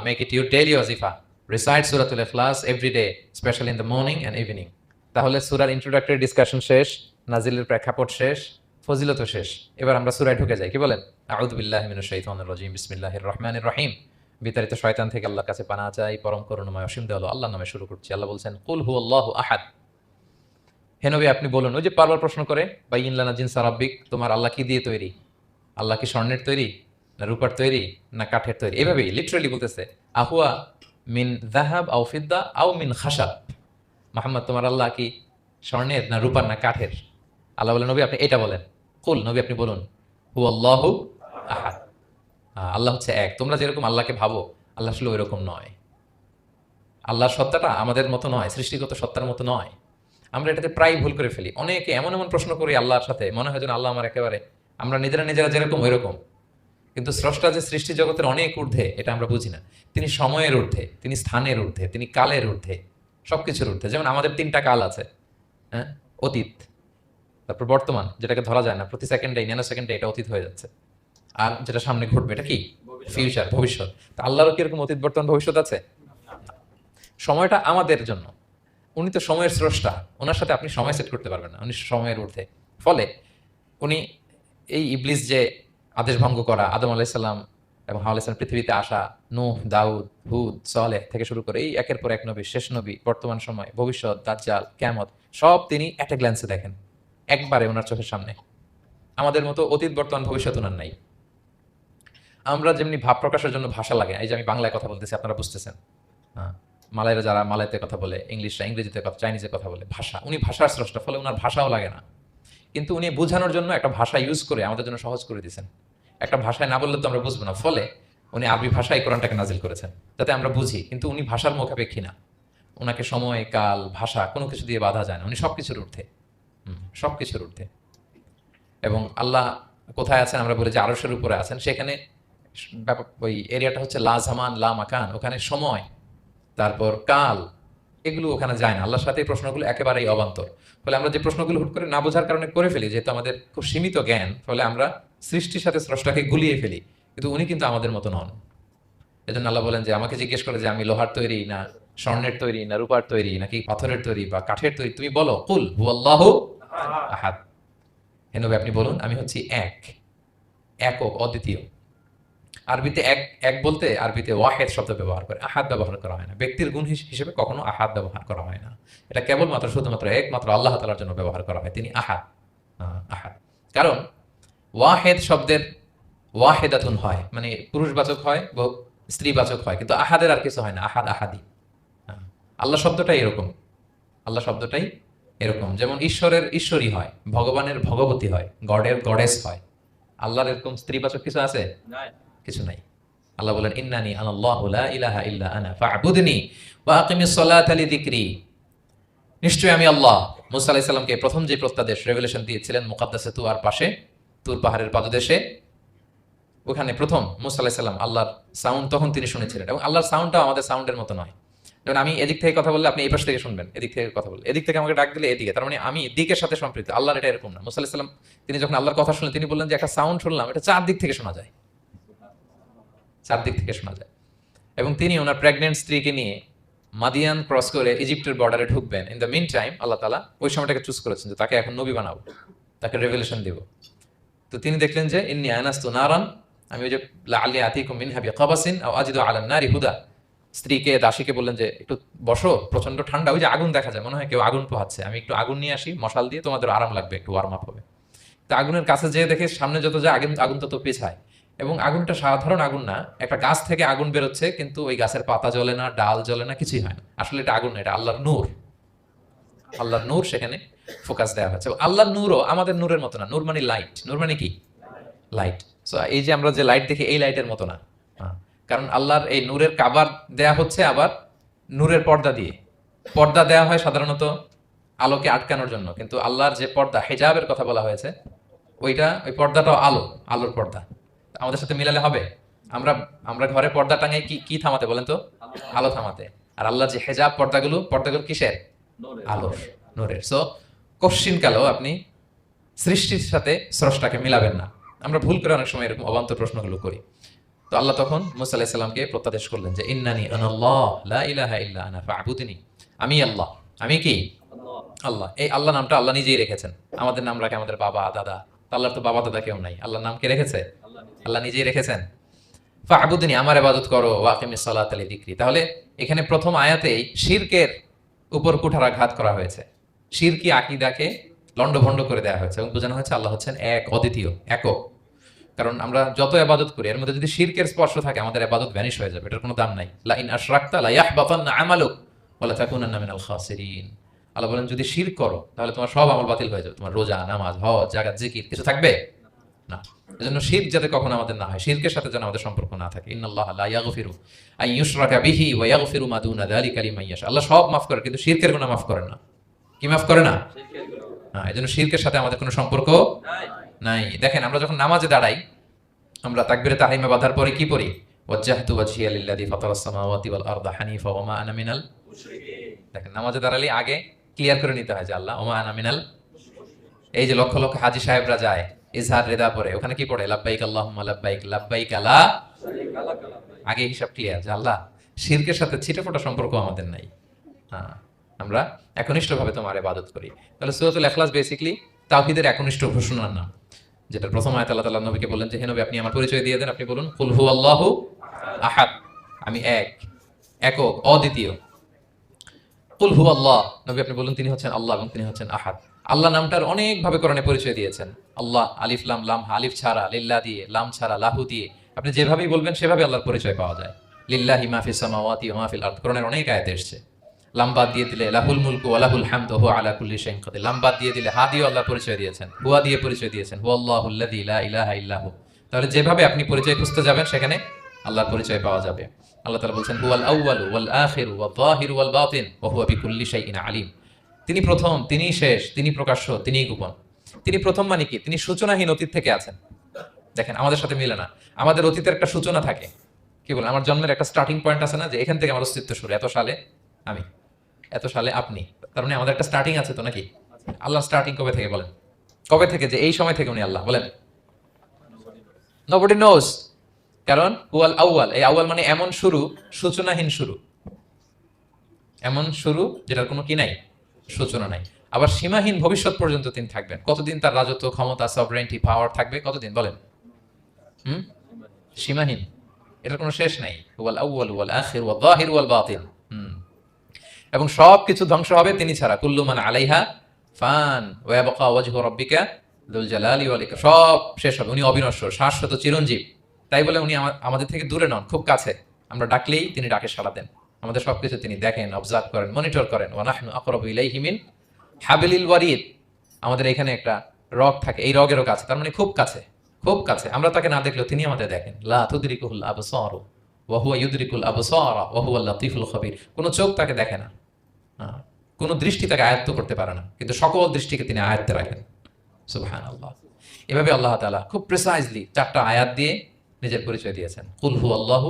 মেক ইট ইউর ডেইলি ওয়াজিফা। রিসাইট সূরাতুল ইখলাস every day, specially in the morning and evening. তাহলে সূরার ইন্ট্রোডাক্টরি ডিসকাশন শেষ, নাজিলের প্রেক্ষাপট শেষ, ফজিলত শেষ। এবার আমরা সূরায় ঢুকে যাই। কি বলেন? আউযু বিল্লাহি মিনাশ শাইতানির রাজীম, বিসমিল্লাহির রহমানির রহিম। বিতাড়িত শয়তান থেকে আল্লাহর কাছে পানাহ চাই, পরম করুণাময় অসীম দয়ালু আল্লাহর নামে শুরু করছি। আল্লাহ বলছেন কুল হুয়াল্লাহু আহাদ। হে নবী আপনি বলুন, ওই যে বারবার প্রশ্ন করে বাইয়িন লানা জিনসা রাব্বিক, তোমার আল্লাহ কি দিয়ে তৈরি? আল্লাহ কি স্বর্ণের তৈরি, না রূপার তৈরি, না কাঠের তৈরি? এভাবেই লিটারালি বলতেছে আহুয়া মিন যাহাব আও ফিদ্দা আও মিন খাশাব। মুহাম্মদ তোমার আল্লাহ কি স্বর্ণের, না রূপার, না কাঠের? আল্লাহ বলেন নবী আপনি এটা বলেন। কুল, নবী আপনি বলুন হুয়াল্লাহু আহাদ, আল্লাহ হচ্ছে এক। তোমরা যেরকম আল্লাহকে ভাবো আল্লাহ আসলে ওইরকম নয়। আল্লাহর সত্তাটা আমাদের মতো নয়, সৃষ্টিগত সত্তার মতো নয়। আমরা এটাতে প্রায় ভুল করে ফেলি। অনেকে এমন এমন প্রশ্ন করি আল্লাহর সাথে, মনে হয় যেন আল্লাহ আমার একেবারে, আমরা নিজেরা নিজেরা যেরকম ওইরকম। কিন্তু স্রষ্টা যে সৃষ্টি জগতের অনেক ঊর্ধ্বে, এটা আমরা বুঝি না। তিনি সময়ের ঊর্ধ্বে, তিনি স্থানের ঊর্ধ্বে, তিনি কালের ঊর্ধ্বে, সবকিছুর ঊর্ধ্বে। যেমন আমাদের 3টা কাল আছে, হ্যাঁ, অতীত, তারপর বর্তমান যেটাকে ধরা যায় না, প্রতি সেকেন্ডে ন্যানো সেকেন্ডে এটা অতীত হয়ে যাচ্ছে, আর যেটা সামনে ঘটবে এটা কি? ফিউচার, ভবিষ্যৎ। তা আল্লাহরও কি এরকম অতীত বর্তমান ভবিষ্যৎ আছে? সময়টা আমাদের জন্য। উনি তো সময়ের স্রষ্টা, ওনার সাথে আপনি সময় সেট করতে পারবেন না, উনি সময়ের ঊর্ধ্বে। ফলে উনি এই ইবলিস যে আদেশ ভঙ্গ করা, আদম আলাইসাল্লাম এবং হাওয়া আলাইসাল্লাম পৃথিবীতে আসা, নূহ, দাউদ, হুদ, সালেহ থেকে শুরু করে এই একের পর এক নবী, শেষ নবী, বর্তমান সময়, ভবিষ্যৎ, দাজ্জাল, কিয়ামত, সব তিনি এট এ গ্ল্যান্সে দেখেন, একবারে ওনার চোখের সামনে। আমাদের মতো অতীত বর্তমান ভবিষ্যৎ ওনার নাই। আমরা যেমনি ভাব প্রকাশের জন্য ভাষা লাগে, এই যে আমি বাংলায় কথা বলতেছি আপনারা বুঝতেছেন, হ্যাঁ, মালাইরা যারা মালাইতে কথা বলে, ইংলিশরা ইংরেজিতে কথা, চাইনিজে কথা বলে, ভাষা, উনি ভাষার স্রষ্টা, ফলে ওনার ভাষাও লাগে না। কিন্তু উনি বোঝানোর জন্য একটা ভাষা ইউজ করে আমাদের জন্য সহজ করে দিয়েছেন। একটা ভাষায় না বললে তো আমরা বুঝবো না, ফলে উনি আরবি ভাষায় কোরআনটাকে নাজিল করেছেন যাতে আমরা বুঝি। কিন্তু উনি ভাষার মুখাপেক্ষী না, ওনাকে সময়, কাল, ভাষা কোনো কিছু দিয়ে বাধা যায় না, উনি সবকিছুর ঊর্ধ্বে, সবকিছুর ঊর্ধ্বে। এবং আল্লাহ কোথায় আছেন? আমরা বলি যে আরশের উপরে আছেন। সেখানে ব্যাপক ওই এরিয়াটা হচ্ছে লা জামান লা মাকান, ওখানে সময়, তারপর কাল, এগুলো ওখানে যায় না। আল্লাহর সাথে এই প্রশ্নগুলো একেবারেই অবান্তর। ফলে আমরা যে প্রশ্নগুলো হুট করে না বোঝার কারণে করে ফেলি, যেহেতু আমাদের খুব সীমিত জ্ঞান, ফলে আমরা সৃষ্টির সাথে স্রষ্টাকে গুলিয়ে ফেলি। কিন্তু উনি কিন্তু আমাদের মতো নন। এজন্য আল্লাহ বলেন যে আমাকে জিজ্ঞেস করে যে আমি লোহার তৈরি, না স্বর্ণের তৈরি, না রূপার তৈরি, নাকি পাথরের তৈরি বা কাঠের তৈরি, তুমি বলো কুল হুয়াল্লাহু আহাদ। হে নবী আপনি বলুন আমি হচ্ছি এক, একক, অদ্বিতীয়। আরবিতে এক এক বলতে আরবিতে ওয়াহেদ শব্দ ব্যবহার করে, আহাদ ব্যবহার করা হয় না। ব্যক্তির গুণ হিসেবে কখনো আহাদ ব্যবহার করা হয় না। এটা কেবলমাত্র শুধুমাত্র একমাত্র আল্লাহ তাআলার জন্য ব্যবহার করা হয়, তিনি আহাদ। আহাদ কারণ ওয়াহেদ শব্দের ওয়াহেদাতুন হয়, মানে পুরুষবাচক হয়, স্ত্রীবাচক হয়, কিন্তু আহাদের আর কিছু হয় না, আহাদ আহাদি। আল্লাহ শব্দটাই এরকম, আল্লাহ শব্দটাই এরকম। যেমন ঈশ্বরের ঈশ্বরী হয়, ভগবানের ভগবতী হয়, গডের গডেস হয়। আল্লাহর এরকম স্ত্রীবাচক কিছু আছে? কিছু নাই। আল্লাহ বলেন ইন্নানি আনাল্লাহু লা ইলাহা ইল্লা আনা ফা'বুদনি ওয়া আকিমিস সালাতা লিযিকরি। নিশ্চয়ই আমি আল্লাহ। মুসা আলাইহিস সালামকে প্রথম যে প্রত্যাদেশ রেভেলেশন দিয়েছিলেন মুকাদ্দাসে তুয়ার পাশে, তুর পাহাড়ের পাদদেশে, ওখানে প্রথম মুসা আলাইহিস সালাম আল্লাহর সাউন্ড তখন তিনি শুনেছিলেন। এবং আল্লাহর সাউন্ডটাও আমাদের সাউন্ডের মতো নয়। যেমন আমি এদিক থেকে কথা বললে আপনি এই পাশ থেকে শুনবেন, এদিক থেকে কথা বললে এদিক থেকে আমাকে ডাক দিলে এদিকে, তার মানে আমি দিকের সাথে সম্পৃক্ত। আল্লাহর এটা এরকম না। মুসা আলাইহিস সালাম তিনি যখন আল্লাহর কথা শুনলেন, তিনি বললেন যে একটা সাউন্ড শুনলাম, এটা চারদিক থেকে শোনা যায়, চারদিক থেকে শোনা যায়। এবং তিনি ওনার প্রেগনেন্ট স্ত্রীকে নিয়ে মাদিয়ান ক্রস করে ইজিপ্টের বর্ডারে ঢুকবেন। ইন দ্য মিন টাইম আল্লাহ তাআলা ওই সময়টাকে চুজ করেছেন যে তাকে এখন নবী বানাবো, তাকে রেভেলেশন দিব। তো তিনি দেখলেন যে ইন্নী আনাস্তু নারান, আমি ওই যে লাআল্লি আতিকুম মিনহা বিকাবাসিন আও আজিদু আলান নারি হুদা, স্ত্রীকে দাসীকে বললেন যে একটু বসো, প্রচন্ড ঠান্ডা, ওই যে আগুন দেখা যায়, মনে হয় কেউ আগুন পোহাচ্ছে, আমি একটু আগুন নিয়ে আসি, মশাল দিয়ে তোমাদের আরাম লাগবে, একটু ওয়ার্ম আপ হবে। তো আগুনের কাছে যেয়ে দেখে সামনে যত যায় আগুন তত পেছায়। এবং আগুনটা সাধারণ আগুন না, একটা গাছ থেকে আগুন বেরোচ্ছে, কিন্তু ওই গাছের পাতা জ্বলে না, ডাল জ্বলে না, কিছুই হয় না। আসলে এটা আগুন না, এটা আল্লাহর নূর। আল্লাহর নূর সেখানে ফোকাস দেওয়া হয়েছে। আল্লাহর নূরও আমাদের নূরের মতো না। নূর মানে লাইট, নূর মানে কি? লাইট। সো এই যে আমরা যে লাইট দেখি, এই লাইটের মতো না। কারণ আল্লাহর এই নূরের কাভার দেয়া হচ্ছে আবার নূরের পর্দা দিয়ে। পর্দা দেয়া হয় সাধারণত আলোকে আটকানোর জন্য, কিন্তু আল্লাহর যে পর্দা, হেজাবের কথা বলা হয়েছে, ওই পর্দাটাও আলোর পর্দা। আমাদের সাথে মিলালে হবে? আমরা আমরা ঘরে পর্দা টাঙাই কি থামাতে বলেন তো? আলো থামাতে। আর আল্লাহ যে হেজাব পর্দাগুলো কিসের? আলোর, নূরের। সো কশ্চিন কালেও আপনি সৃষ্টির সাথে স্রষ্টাকে মিলাবেন না। আমরা ভুল করে অনেক সময় এরকম অবান্তর প্রশ্নগুলো করি। তো আল্লাহ তখন মুসা আলাইহিস সালামকে প্রত্যাদেশ করলেন যে ইন্নানি আনাল্লাহ লা ইলাহা ইল্লা আনা ফা'বুদনি, আমি আল্লাহ। আমি কি? আল্লাহ। এই আল্লাহ নামটা আল্লাহ নিজেই রেখেছেন। আমাদের নাম রাখে আমাদের বাবা দাদা, আল্লাহর তো বাবা দাদা কেউ নাই। আল্লাহর নাম কে রেখেছে? আল্লাহ নিজেই রেখেছেন। ফা'বুদনি, আমার ইবাদত করো, ওয়া আকিমিস সালাতা লিযিকরি। তাহলে এখানে প্রথম আয়াতেই শিরকের উপর কুঠারাঘাত করা হয়েছে, শিরকি আকীদাকে লন্ডভন্ড করে দেওয়া হয়েছে এবং বোঝানো হয়েছে আল্লাহ হচ্ছেন এক, অদ্বিতীয়, একক। কারণ আমরা যত ইবাদত করি এর মধ্যে যদি শিরকের স্পর্শ থাকে, আমাদের ইবাদত ভ্যানিশ হয়ে যাবে, এটার কোনো দাম নাই। লা ইন আশরাকতা লা ইয়াহবাতান্না আমালুক ওয়া লা তাকুনান্না মিনাল খাসিরিন। আল্লাহ বলেন যদি শিরক করো তাহলে তোমার সব আমল বাতিল হয়ে যাবে, তোমার রোজা, নামাজ, হজ, যাকাত, জিকির কিছু থাকবে না। এজন্য শিরক যাতে কখনো আমাদের না হয়, শিরকের সাথে যেন আমাদের সম্পর্ক না থাকে। ইন্নাল্লাহা লা ইয়াগফিরু আন ইউশরাকা বিহি ওয়া ইয়াগফিরু মা দুনা যালিকা লিমান ইয়াশা। আল্লাহ সব মাফ করে, কিন্তু শিরকের গুনাহ মাফ করেন না। কি মাফ করে না? এজন্য শিরকের সাথে আমাদের কোনো সম্পর্ক নাই। দেখেন আমরা যখন নামাজে দাঁড়াই, আমরা তাকবীরে তাহরিমে বাঁধার পরে কি পড়ি? ওয়াজ্জাহতু ওয়াজহিয়া লিল্লাযী ফাতারাস সামাওয়াতি ওয়াল আরদা হানিফা ওয়া মা আনা মিনাল মুশরিকিন। দেখেন নামাজে দাঁড়ালে আগে ক্লিয়ার করে নিতে হয় যে আল্লাহ ওয়া মা আনা মিনাল। এই যে লক্ষ লক্ষ হাজী সাহেবরা যায় ইজহার রিদা পরে, ওখানে কি পড়ে? লাব্বাইক আল্লাহুম্মা লাব্বাইক লাব্বাইক লা শারীকা লাক। আগে হিসাব ক্লিয়ার যে আল্লাহ শিরকের সাথে ছিটেফোঁটা সম্পর্ক আমাদের নাই। আমরা একনিষ্ঠভাবে তোমার ইবাদত করি। তাহলে সূরাতুল ইখলাস বেসিক্যালি তাওহীদের একনিষ্ঠ ঘোষণার নাম, যেটা প্রথম আয়াতে আল্লাহ তাআলা নবীকে বললেন যে হে নবী আপনি আমার পরিচয় দিয়ে দেন। আপনি বলুন কুল হুয়াল্লাহু আহাদ, আমি এক, একক, অদ্বিতীয়। কুল হুয়াল্লাহ, নবী আপনি বলুন তিনি হচ্ছেন আল্লাহ এবং তিনি হচ্ছেন আহাদ। আল্লাহ নামটার অনেক ভাবে কোরআনে পরিচয় দিয়েছেন। আল্লাহ আলিফ লাম লাম, আলিফ ছাড়া, লিল্লাহ দিয়ে, লাম ছাড়া, লাহু দিয়ে, আপনি যেভাবেই বলবেন সেভাবে আল্লাহর পরিচয় পাওয়া যায়। লিল্লাহি মা ফিস সামাওয়াতি ওয়া মা ফিল আরদ, কোরআনের অনেক আয়াতে এসেছে। লাম বাদ দিয়ে দিলে লাহুল মুলকু ওয়া লাহুল হামদু ওয়া হুয়া আলা কুল্লি শাইইন কাদির। লাম বাদ দিয়ে দিলে হা দিয়ে আল্লাহ পরিচয় দিয়েছেন, হুয়া দিয়ে পরিচয় দিয়েছেন, হুয়াল্লাহুল্লাযী লা ইলাহা ইল্লা হু। তাহলে যেভাবে আপনি পরিচয় খুঁজতে যাবেন সেখানে আল্লাহর পরিচয় পাওয়া যাবে। আল্লাহ তাআলা বলেন হুয়াল আউয়ালু ওয়াল আখিরু ওয়াল যাহিরু ওয়াল বাতিন ওয়া হুয়া বিকুল্লি শাইইন আলিম। তিনি প্রথম, তিনি শেষ, তিনি প্রকাশ্য, তিনি গোপন। তিনি প্রথম মানে কি? তিনি সূচনাহীন অতীত থেকে আছেন। দেখেন আমাদের সাথে মিলে না। আমাদের অতীতের একটা সূচনা থাকে, কি বলেন, আমার জন্মের একটা স্টার্টিং পয়েন্ট আছে না, যে এখান থেকে আমার অস্তিত্ব শুরু, এত সালে আমি, এত সালে আপনি। তার মানে আমাদের একটা স্টার্টিং আছে তো নাকি? আল্লাহ স্টার্টিং কবে থেকে বলেন? কবে থেকে? যে এই সময় থেকে উনি আল্লাহ বলেন। নবডি নোজ, কারণ হুয়াল আউয়াল, এই আউয়াল মানে এমন শুরু, সূচনাহীন শুরু, এমন শুরু যেটার কোনো কি নাই, সূচনা নাই। আবার সীমাহীন ভবিষ্যৎ পর্যন্ত তিনি থাকবেন। কতদিন তার রাজত্ব, ক্ষমতা, সভরেন্টি, পাওয়ার থাকবে? কতদিন বলেন? সীমাহীন। এটার কোনো শেষ নাই। হুয়াল আউয়াল ওয়াল আখির ওয়াল যাহির ওয়াল বাতিন। এবং সবকিছু ধ্বংস হবে তিনি ছাড়া। কুল্লু মান আলাইহা ফান ওয়া ইয়াবকা ওয়াজহু রাব্বিকা যুল জালালি ওয়াল ইকরাম। সব শেষ হবে, উনি অবিনশ্বর, শাশ্বত, চিরঞ্জীব। তাই বলে উনি আমাদের থেকে দূরে নন, খুব কাছে। আমরা ডাকলেই তিনি ডাকে সাড়া দেন। আমাদের সবকিছু তিনি দেখেন, অবজার্ভ করেন, মনিটর করেন। ওয়া নাহনু আকরাবু ইলাইহি মিন হাবলিল ওয়ারিদ। আমাদের এখানে একটা রগ থাকে, এই রগেরও কাছে, তার মানে খুব কাছে, খুব কাছে। আমরা তাকে না দেখলেও তিনি আমাদের দেখেন। লা তুদরিকুহুল আবসার ওয়া হুয়া ইউদরিকুল আবসার ওয়া হুয়াল লাতীফুল খবীর। কোনো চোখ তাকে দেখে না, কোনো দৃষ্টি তাকে আয়ত্ত করতে পারে না, কিন্তু সকল দৃষ্টিকে তিনি আয়ত্তে রাখেন। সুবহানাল্লাহ। এভাবে আল্লাহ তাআলা খুব প্রিসাইজলি 4টা আয়াত দিয়ে নিজের পরিচয় দিয়েছেন। কুল হু আল্লাহু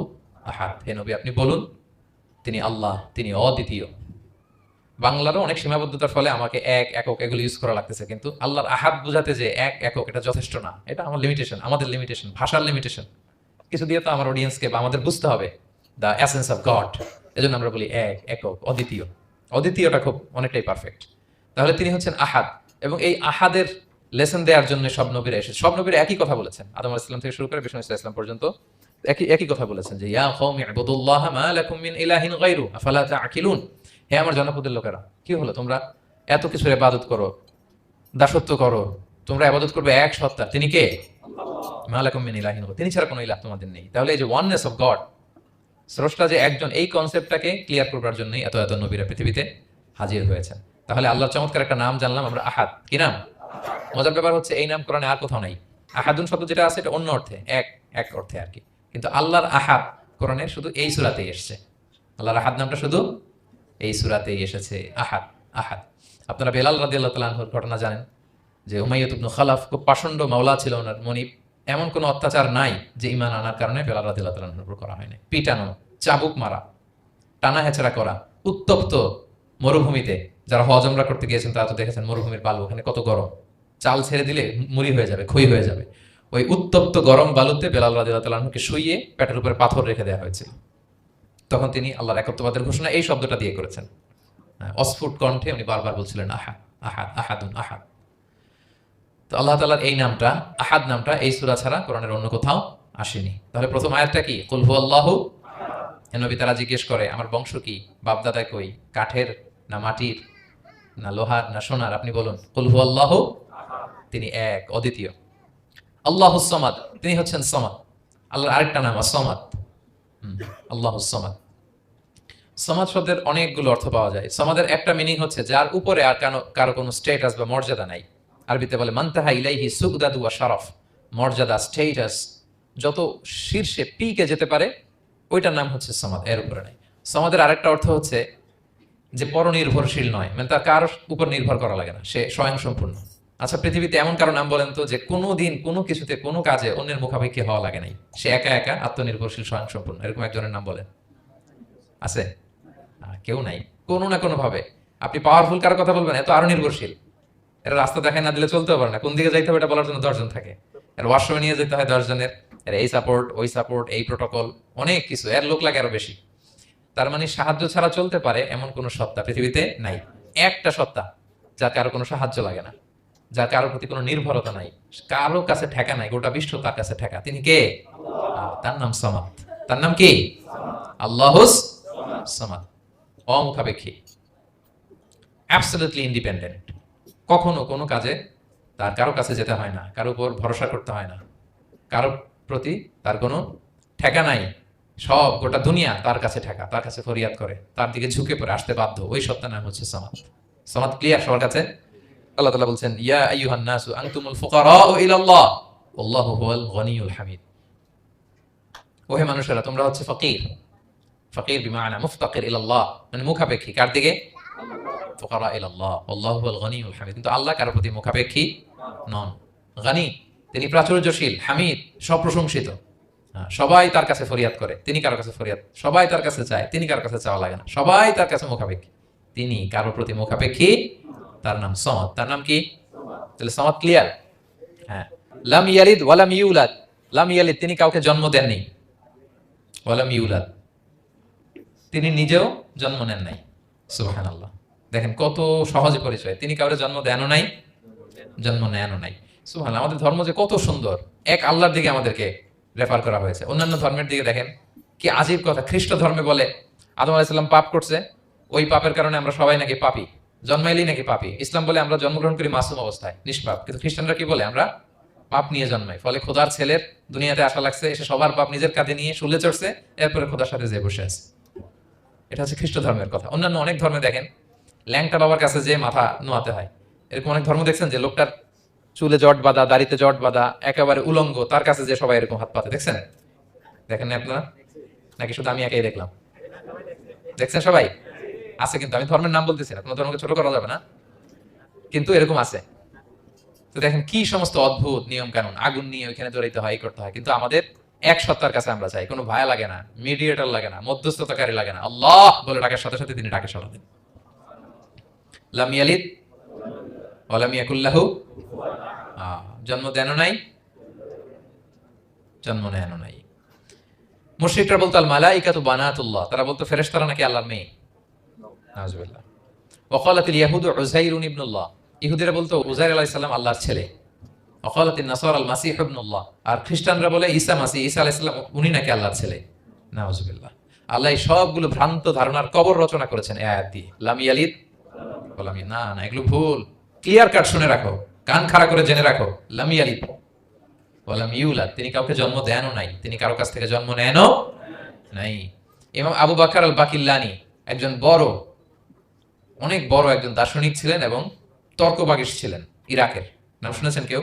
আহাদ। হে নবী আপনি বলুন তিনি আল্লাহ, তিনি অদ্বিতীয়। বাংলারও অনেক সীমাবদ্ধতার ফলে আমাকে এক, একক এগুলো ইউজ করা লাগতেছে, কিন্তু আল্লাহর আহাদ বোঝাতে যে এক, একক, এটা যথেষ্ট না। এটা আমার লিমিটেশন, আমাদের লিমিটেশন, ভাষার লিমিটেশন। কিছু দিয়ে তো আমার অডিয়েন্সকে বা আমাদের বুঝতে হবে দ্য এসেন্স অফ গড। এজন্য আমরা বলি এক, একক, অদ্বিতীয়। অদ্বিতীয়টা খুব অনেকটাই পারফেক্ট। তাহলে তিনি হচ্ছেন আহাদ, এবং এই আহাদের লেসন দেওয়ার জন্য সব নবীরা এসেছে। সব নবীরা একই কথা বলেছেন, আদম আলাইহিস সালাম থেকে শুরু করে বিষ্ণু ইসলাম পর্যন্ত একই কথা বলেছেন যে ইয়া কওমি ইবুদুল্লাহ মা লাকুম মিন ইলাহিন গায়রু আফালা তাআকিলুন। হে আমার জনপদের লোকেরা, কি হলো তোমরা এত কিছুর ইবাদত করো, দাসত্ব করো, তোমরা ইবাদত করবে এক সত্তা, তিনি কে? মা লাকুম মিন ইলাহিন গায়রু, তিনি ছাড়া কোনো ইলাহ তোমাদের নেই। তাহলে এই যে ওয়াননেস অফ গড, স্রষ্টা যে একজন, এই কনসেপ্টটাকে ক্লিয়ার করবার জন্যই এত এত নবীরা পৃথিবীতে হাজির হয়েছেন। তাহলে আল্লাহর চমৎকার একটা নাম জানলাম আমরা, আহাদ। কি নাম? মজার ব্যাপার হচ্ছে এই নাম কোরআনে আর কোথাও নাই। আহাদুন শব্দ যেটা আছে এটা অন্য অর্থে, এক অর্থে আর কি, কিন্তু আল্লাহর আহাদ কোরআনে শুধু এই সূরাতেই এসেছে। আল্লাহর আহাদ নামটা শুধু এই সূরাতেই এসেছে, আহাদ আহাদ। আপনারা বেলাল রাদিয়াল্লাহু তাআলা আনহুর ঘটনা জানেন যে উমাইয়াত ইবনে খালাফ খুব পাষণ্ড মাওলা ছিল ওনার, মনিব। এমন কোনো অত্যাচার নাই যে ঈমান আনার কারণে বেলাল রাদিয়াল্লাহু তাআলা আনহুর উপর করা হয়নি। পিটানো, চাবুক মারা, টানা হেঁচড়া করা, উত্তপ্ত মরুভূমিতে। যারা হজ উমরা করতে গিয়েছেন তারা তো দেখেছেন মরুভূমির বালু, ওখানে কত গরম, চাল ছেড়ে দিলে মুড়ি হয়ে যাবে, খই হয়ে যাবে। ওই উত্তপ্ত গরম বালুতে বেলাল রাদিয়াল্লাহু তাআলা আনহুকে শুইয়ে পেটের উপরে পাথর রেখে দেওয়া হয়েছিল। তখন তিনি আল্লাহর একত্ববাদের ঘোষণা এই শব্দটা দিয়ে করেছেন। অস্ফুট কণ্ঠে উনি বারবার বলছিলেন আহাদ আহাদ আহাদুন আহাদ। তো আল্লাহ তাআলার এই নামটা, আহাদ নামটা, এই সূরা ছাড়া কোরআনের অন্য কোথাও আসেনি। তাহলে প্রথম আয়াতটা কি? কুল হু আল্লাহু। নবী তারা জিজ্ঞেস করে আমার বংশ কি, বাপদাদা কই, কাঠের না মাটির না লোহার না সোনার? আপনি বলুন কুল হু আল্লাহু, তিনি এক, অদ্বিতীয়। আল্লাহুস সামাদ, তিনি হচ্ছেন সামাদ। আল্লাহর আরেকটা নাম as-সামাদ, আল্লাহুস সামাদ। সামাদ শব্দের অনেকগুলো অর্থ পাওয়া যায়। সামাদের একটা মিনিং হচ্ছে যার উপরে আর কারো কোনো স্ট্যাটাস বা মর্যাদা নাই। আরবিতে বলে মানতাহা ইলাইহি সুগদাদু ওয়া শারাফ। মর্যাদা, স্ট্যাটাস যত শীর্ষে, পিকে যেতে পারে, ওইটার নাম হচ্ছে সামাদ, এর উপরে নাই। সামাদের আরেকটা অর্থ হচ্ছে যে পরনির্ভরশীল নয়, মানে তার কারোর উপর নির্ভর করা লাগে না, সে স্বয়ং সম্পূর্ণ। আচ্ছা, পৃথিবীতে এমন কারো নাম বলেন তো যে কোনো দিন কোনো কিছুতে কোনো কাজে অন্যের মুখাপেক্ষী হওয়া লাগে নাই, সে একা একা আত্মনির্ভরশীল, স্বয়ং সম্পূর্ণ, এরকম একজনের নাম বলেন। আছে? কেউ নাই। কোনো না কোনো ভাবে আপনি পাওয়ারফুল কারো কথা বলবেন, এত আরো নির্ভরশীল। এর রাস্তা দেখায় না দিলে চলতেও পারে না, কোন দিকে যাইতে হবে এটা বলার জন্য 10 জন থাকে। এর ওয়াশরুমে নিয়ে যেতে হয় 10 জনের, এর এই সাপোর্ট, ওই সাপোর্ট, এই প্রোটোকল, অনেক কিছু, এর লোক লাগে আরো বেশি। তার মানে সাহায্য ছাড়া চলতে পারে এমন কোন সত্তা পৃথিবীতে নাই। একটা সত্তা যার কারো কোনো সাহায্য লাগে না, যার কারোর প্রতি কোনো নির্ভরতা নাই, কারো কাছে ঠেকা নাই, গোটা বিশ্ব তার কাছে ঠেকা। তিনি কে? তার নাম সামাদ। তার নাম কি? আল্লাহুস সামাদ। অমুখাপেক্ষী, অ্যাবসলিউটলি ইন্ডিপেন্ডেন্ট। কখনো কোনো কাজে তার কারো কাছে যেতে হয় না, কারো উপর ভরসা করতে হয় না, কারো প্রতি তার কোনো ঠেকা নাই। সব গোটা দুনিয়া তার কাছে ঠেকা, তার কাছে ফরিয়াদ করে, তার দিকে ঝুঁকে পড়ে আসতে বাধ্য। ওই সত্তার নাম হচ্ছে সামাদ। সামাদ ক্লিয়ার সবার কাছে? আল্লাহ তাআলা বলছেন ইয়া আইয়ুহান নাসু আনতুমুল ফুকারাউ ইলাল্লাহ ওয়াল্লাহু হুয়াল গনিয়ুল হামিদ। ওহে মানুষেরা, তোমরা হচ্ছে ফকির। ফকির বিমানা মুফতাকির ইলাল্লাহ, মানে মুখাপেক্ষী কার দিকে? ফুকারা ইলাল্লাহ ওয়াল্লাহু হুয়াল গনিয়ুল হামিদ। কিন্তু আল্লাহ কারোর প্রতি মুখাপেক্ষী নন। গনি, তিনি প্রাচুর্যশীল, হামিদ, সপ্রশংসিত। সবাই তার কাছে ফরিয়াদ করে, তিনি কারো কাছে ফরিয়াদ, সবাই তার কাছে চায়, তিনি কারো কাছে চাওয়া লাগে না, সবাই তার কাছে মুখাপেক্ষী, তিনি কারোর প্রতি মুখাপেক্ষী। তার নাম সামাদ। তার নাম কি? তাহলে সামাদ ক্লিয়ার। হ্যাঁ, লাম ইয়ালিদ ওয়া লাম ইউলাদ। লাম ইয়ালিদ, তিনি কাউকে জন্ম দেননি। ওয়া লাম ইউলাদ, তিনি নিজেও জন্ম নেন নাই। সুবহানাল্লাহ, দেখেন কত সহজে পরিচয়। তিনি কাউকে জন্ম দেনও নাই, জন্ম নেনও নাই। সুবহানাল্লাহ, আমাদের ধর্ম যে কত সুন্দর, এক আল্লাহর দিকে আমাদেরকে রেফার করা হয়েছে। অন্যান্য ধর্মের দিকে দেখেন কি আজীব কথা, খ্রিস্ট ধর্মে বলে আদম আলাইহিস সালাম পাপ করছে, ওই পাপের কারণে আমরা সবাই নাকি পাপী, জন্মাইলেই নাকি পাপী। ইসলাম বলে আমরা জন্মগ্রহণ করি মাসুম অবস্থায়, নিষ্পাপ। কিন্তু খ্রিস্টানরা কি বলে আমরা পাপ নিয়ে জন্মাই, ফলে খোদার ছেলের দুনিয়াতে আসা লাগছে, এসে সবার পাপ নিজের কাঁধে নিয়ে শুলে চড়ছে, এরপরে খোদার সাথে যে বসে আছে। এটা হচ্ছে খ্রিস্ট ধর্মের কথা। অন্যান্য অনেক ধর্মে দেখেন ল্যাংটা বাবার কাছে যে মাথা নোয়াতে হয়, এরকম অনেক ধর্ম দেখছেন যে লোকটার চুলে জট বাঁধা, দাড়িতে জট বাঁধা, একেবারে উলঙ্গ, তার কাছে যে সবাই এরকম হাত পাতে, দেখছেন? দেখেন না আপনারা? নাকি শুধু আমি একাই দেখলাম? দেখছেন সবাই? আছে, কিন্তু আমি ধর্মের নাম বলতেছি না, কোনো ধর্মকে ছোট করা যাবে না, কিন্তু এরকম আছে। তো দেখেন কি সমস্ত অদ্ভুত নিয়ম কানুন, আগুন নিয়ে ওইখানে জড়াইতে হয়, করতে হয়, কিন্তু আমাদের এক সত্তার কাছে আমরা চাই, কোনো ভায়া লাগে না, মিডিয়েটর লাগে না, মধ্যস্থতাকারী লাগে না, আল্লাহ বলে ডাকার সাথে সাথে তিনি ডাকে সাড়া দেন। লাম ইয়ালিদ ওয়া লাম ইয়াকুল লাহু, জন্ম দেন নাই, জন্ম নেন নাই। মুশরিকরা বলতো আল মালাইকাতু বানাতুল্লাহ, তারা বলতো ফেরেশতারা নাকি আল্লাহর মেয়ে, নাউজুবিল্লাহ। ওয়া ক্বালাতিল ইয়াহুদু উযাইরুন ইবনুল্লাহ, ইহুদিরা বলতো উযাইর আলাইহিস সালাম আল্লাহর ছেলে। ওয়া ক্বালাতিন নাসারা আল মাসীহ ইবনুল্লাহ, আর খ্রিস্টানরা বলে ঈসা মাসীহ, ঈসা আলাইহিস সালাম উনি নাকি আল্লাহর ছেলে, নাউজুবিল্লাহ। আল্লাহ এই সবগুলো ভ্রান্ত ধারণার কবর রচনা করেছেন এই আয়াত দিয়ে। লাম ইয়ালিদ ওয়া লাম না না, এগুলো ভুল। ক্লিয়ার কাট শুনে রাখো, কান খাড়া করে জেনে রাখো, লাম ইয়ালিদ ওয়া লাম ইউলাদ, তিনি কাউকে জন্ম দেনও নাই, তিনি কারো কাছ থেকে জন্ম নেনও নাই। ইমাম আবু বকর আল বাকিল্লানি একজন বড়, অনেক বড় একজন দার্শনিক ছিলেন এবং তর্কবাগীশ ছিলেন, ইরাকের। নাম শুনেছেন কেউ?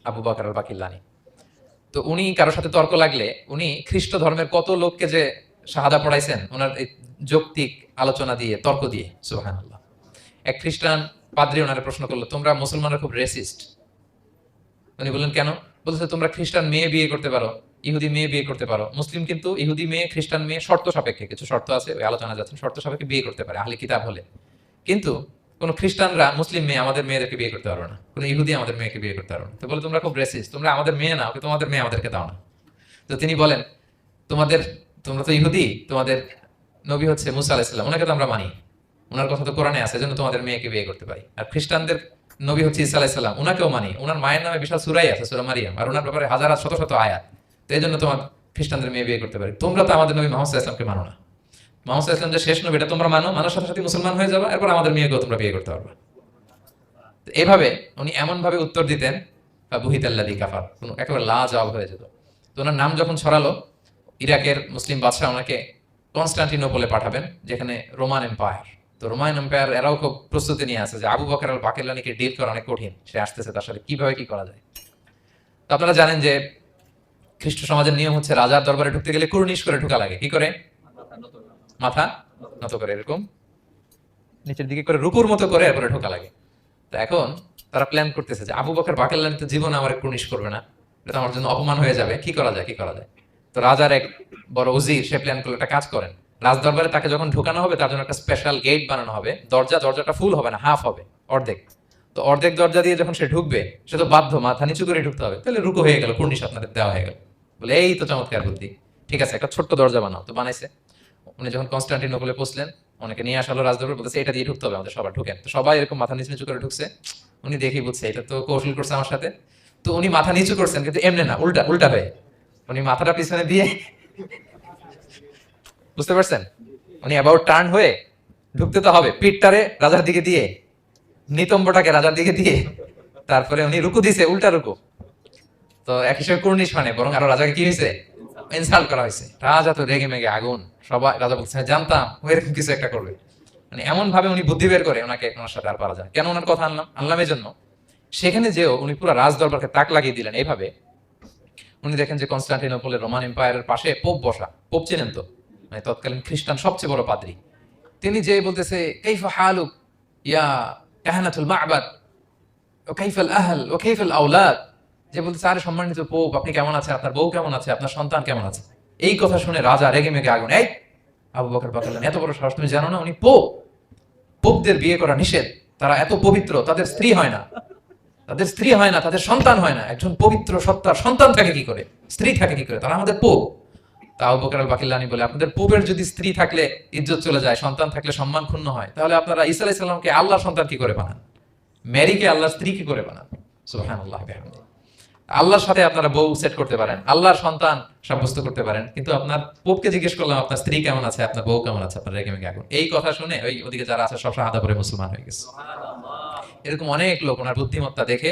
আবু বকর আল বাকিল্লানি। তো উনি কারোর সাথে তর্ক লাগলে উনি খ্রিস্ট ধর্মের কত লোককে যে শাহাদা পড়াইছেন ওনার এই যৌক্তিক আলোচনা দিয়ে, তর্ক দিয়ে, সুবহানাল্লাহ। এক খ্রিস্টান পাদ্রী ওনারে প্রশ্ন করলো, তোমরা মুসলমানরা খুব রেসিস্ট। উনি বললেন কেন? বলছে তোমরা খ্রিস্টান মেয়ে বিয়ে করতে পারো, ইহুদি মেয়ে বিয়ে করতে পারো, মুসলিম কিন্তু ইহুদি মেয়ে, খ্রিস্টান মেয়ে শর্ত সাপেক্ষে, কিছু শর্ত আছে ওই আলোচনা যাচ্ছে, শর্ত সাপেক্ষে বিয়ে করতে পারে আহলে কিতাব হলে। কিন্তু কোন খ্রিস্টানরা মুসলিম মেয়ে আমাদের মেয়েদেরকে বিয়ে করতে পারবে না, কোন ইহুদি আমাদের মেয়েকে বিয়ে করতে পারবে না। তো বলে তোমরা খুব রেসিস্ট, তোমরা আমাদের মেয়ে নাও, তোমাদের মেয়ে আমাদেরকে দাও না। তো তিনি বলেন তোমরা তো ইহুদি, তোমাদের নবী হচ্ছে মুসা আলাইহিস সালাম, ওনাকে তো আমরা মানি, ওনার কথা তো কোরআনে আছে, এজন্য তোমাদের মেয়েকে বিয়ে করতে পারি। আর খ্রিস্টানদের নবী হচ্ছে ঈসা আলাইহিস সালাম, ওনাকেও মানি, ওনার মায়ের নামে বিশাল সূরাই আছে, সূরা মারিয়াম, আর ওনার ব্যাপারে হাজার শত শত আয়াত, তো এই জন্য তোমার খ্রিস্টানদের মেয়ে বিয়ে করতে পারি। তোমরা তো আমাদের নবী মুহাম্মদ সাল্লাল্লাহু আলাইহি ওয়াসাল্লামকে মানো না, মুহাম্মদ সাল্লাল্লাহু আলাইহি ওয়াসাল্লাম যে শেষ নবী এটা তোমরা মানো, মানার সাথে সাথে মুসলমান হয়ে যাবে, এরপর আমাদের মেয়েকেও তোমরা বিয়ে করতে পারবে। তো এইভাবে উনি এমন ভাবে উত্তর দিতেন, বুহিতাল্লাযী কাফার, একেবারে লাজবাব হয়ে যেত। তো ওনার নাম যখন ছড়ালো, ইরাকের মুসলিম বাদশাহ ওনাকে কনস্টান্টিনোপলে পাঠাবেন, যেখানে রোমান এম্পায়ার। তো রোমান এম্পায়ার এরাও খুব প্রস্তুতি নিয়ে আছে যে আবু বকর আল বাকিল্লানিকে ডিল করা অনেক কঠিন, সে আসতেছে, তার সাথে কিভাবে কি করা যায়। তো আপনারা জানেন যে খ্রিস্ট সমাজের নিয়ম হচ্ছে রাজার দরবারে ঢুকতে গেলে কুর্নিশ করে ঢোকা লাগে। কি করে? মাথা নত করে, এরকম নিচের দিকে করে রুকুর মতো করে এরপরে ঢোকা লাগে। তো এখন তারা প্ল্যান করতেছে যে আবু বকর বাকিল্লানি তো জীবনে আমার কুর্নিশ করবে না, এটা আমার জন্য অপমান হয়ে যাবে, কি করা যায়, কি করা যায়। তো রাজার এক বড় উজির সে প্ল্যান করলো, একটা কাজ করেন, রাজ দরবারে তাকে যখন ঢোকানো হবে তার জন্য একটা স্পেশাল গেট বানানো হবে, দরজাটা ফুল হবে না, হাফ হবে, অর্ধেক। তো অর্ধেক দরজা দিয়ে যখন সে ঢুকবে, সে তো বাধ্য মাথা নিচু করে ঢুকতে হবে, তাহলে রুকু হয়ে গেল, কুর্নিশ আপনাদের দেওয়া হয়ে গেল। বলে এই তো চমৎকার বুদ্ধি, ঠিক আছে একটা ছোট্ট দরজা বানাও। তো বানাইছে। উনি যখন কনস্টান্টিনোপলে পৌঁছলেন, অনেকে নিয়ে আসলো রাজদরবারে, বলতেছে এটা দিয়ে ঢুকতে হবে আমাদের, সবার ঢুকেন। তো সবাই এরকম মাথা নিচু নিচু করে ঢুকছে। উনি দেখেই বুঝছে এটা তো কৌশল করছে আমার সাথে। তো উনি মাথা নিচু করছেন, কিন্তু এমনি না, উল্টা উল্টা হয়ে উনি মাথাটা পিছনে দিয়ে, বুঝতে পারছেন, উনি অ্যাবাউট টার্ন হয়ে ঢুকতে তো হবে, পিঠটারে রাজার দিকে দিয়ে, নিতম্বটাকে রাজার দিকে দিয়ে, তারপরে উনি রুকু দিছে, উল্টা রুকু। তো এক হিসেবে কুর্নিশ মানে, বরং আরো রাজাকে কি হয়েছে, ইনসাল্ট করা হয়েছে। রাজা তো রেগে মেগে আগুন, সবাই রাজা বলছে জানতাম ও এরকম কিছু একটা করবে। মানে এমন ভাবে উনি বুদ্ধি বের করে ওনার সাথে আর পারা যায়। কেন ওনার কথা আনলাম এই জন্য, সেখানে যেও উনি পুরো রাজ দরবারকে তাক লাগিয়ে দিলেন এইভাবে। উনি দেখেন যে কনস্টান্টিনোপলের রোমান এম্পায়ারের পাশে পোপ বসা, পোপ চেনেন তো, মানে তৎকালীন খ্রিস্টান সবচেয়ে বড় পাদ্রী। তিনি যে বলতেছে কাইফা হালুক ইয়া কাহানাতুল মা'বাদ ওয়া কাইফাল আহল ওয়া কাইফাল আওলাদ, যে বলতেছে আরে সম্মানিত পোপ আপনি কেমন আছেন, আপনার বউ কেমন আছে, আপনার সন্তান কেমন আছে। এই কথা শুনে রাজা রেগে মেগে আগুন, এই আবু বকর বাকিল্লানি এত বড় সাহস, তুমি জানো না উনি পোপ, পোপদের বিয়ে করা নিষেধ, তারা এত পবিত্র, তাদের স্ত্রী হয় না, তাদের সন্তান হয় না। একজন পবিত্র সত্তার সন্তান থাকে কি করে, স্ত্রী থাকে কি করে, তারা আমাদের পোপ। তা আবু বকর আল বাকিল্লানি বলে, আপনাদের পোপের যদি স্ত্রী থাকলে ইজ্জত চলে যায়, সন্তান থাকলে সম্মান ক্ষুণ্ণ হয়, তাহলে আপনারা ঈসা আলাইহিস সালামকে আল্লাহর সন্তান কি করে বানান, মেরিকে আল্লাহর স্ত্রী কি করে বানান। সুবহানাল্লাহ বিহামদিহি। আল্লাহর সাথে আপনারা বউ সেট করতে পারেন, আল্লাহর সন্তান সাব্যস্ত করতে পারেন, কিন্তু আপনার পোপকে জিজ্ঞেস করলাম আপনার স্ত্রী কেমন আছে, আপনার বউ কেমন আছে, আপনার রেগে মেগে আগুন। এই কথা শুনে ওই ওদিকে যারা আছে সব শাহাদা পড়ে মুসলমান হয়ে গেছে। এরকম অনেক লোক ওনার বুদ্ধিমত্তা দেখে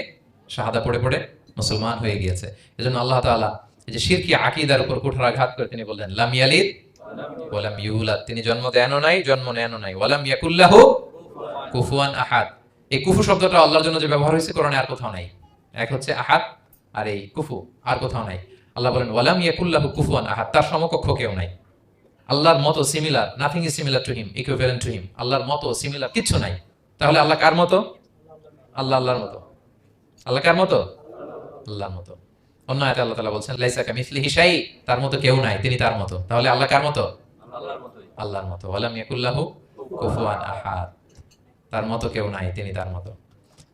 শাহাদা পড়ে পড়ে মুসলমান হয়ে গিয়েছে। এজন্য আল্লাহ তাআলা এই যে শিরকি আকীদার উপর কুঠারাঘাত করে তিনি বললেন লাম ইয়ালিদ ওয়া লাম ইউলাদ, তিনি জন্ম দেনও নাই জন্ম নেনও নাই, ওয়া লাম ইয়াকুল লাহু কুফুয়ান আহাদ। এই কুফু শব্দটা আল্লাহর জন্য যে ব্যবহার হয়েছে কোরআনে আর কোথাও নাই। এক হচ্ছে আহাদ আর এই কুফু, আর কোথাও নাই। আল্লাহ বলেন ওয়া লাম ইয়াকুল লাহু কুফুয়ান আহাদ, তার সমকক্ষ কেউ নাই। আল্লাহর মতো similar, nothing is similar to him, equivalent to him. আল্লাহর মতো সিমিলার কিছু নাই। তাহলে আল্লাহ কার মতো? আল্লাহ আল্লাহর মতো। আল্লাহ কার মতো? আল্লাহর মতো। অন্য আয়াতে আল্লাহ তাআলা বলছেন লাইসা কামিসলিহি শাই, তার মতো কেউ নাই, তিনি তার মতো। তাহলে আল্লাহ কার মতো? আল্লাহর মতো। ওয়া লাম ইয়াকুল লাহু কুফুয়ান আহাদ, তার মতো কেউ নাই, তিনি তার মতো।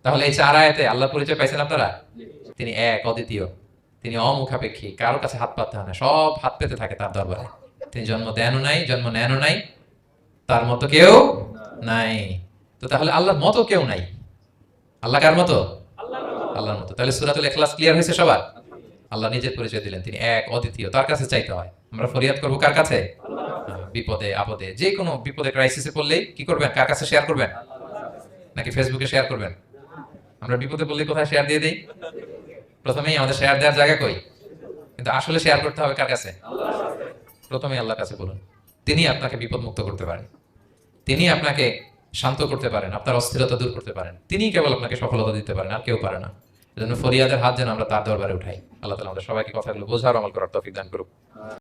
তাহলে এই চার আয়াতে আল্লাহর পরিচয় পাইছেন আপনারা? তিনি এক, অদ্বিতীয়, তিনি অমুখাপেক্ষী, কারো কাছে হাত পাততে হয় না, সব হাত পেতে থাকে তার দরবারে। তিনি জন্ম দেনও নাই জন্ম নেনও নাই, তার মতো কেউ নাই। তো তাহলে আল্লাহর মতো কেউ নাই। আল্লাহ কার মতো? আল্লাহর মতো। তাহলে সূরাতুল ইখলাস ক্লিয়ার হয়েছে সবার? আল্লাহ নিজের পরিচয় দিলেন, তিনি এক, অদ্বিতীয়, তার কাছে চাইতে হয়। আমরা ফরিয়াদ করবো কার কাছে? বিপদে আপদে, যে কোনো বিপদে ক্রাইসিসে পড়লেই কি করবেন? কার কাছে শেয়ার করবেন? নাকি ফেসবুকে শেয়ার করবেন? আমরা বিপদে পড়লে কোথায় শেয়ার দিয়ে দিই? প্রথমেই আমাদের শেয়ার দেওয়ার জায়গা কই? কিন্তু আসলে শেয়ার করতে হবে কার কাছে? প্রথমেই আল্লাহর কাছে বলুন। তিনি আপনাকে বিপদ মুক্ত করতে পারেন, তিনি আপনাকে শান্ত করতে পারেন, আপনার অস্থিরতা দূর করতে পারেন, তিনি কেবল আপনাকে সফলতা দিতে পারেন, আর কেউ পারে না। এজন্য ফরিয়াদের হাত যেন আমরা তার দরবারে উঠাই। আল্লাহ তাআলা আমাদের সবাইকে কথাগুলো বোঝার আমল করার তৌফিক দান করুক।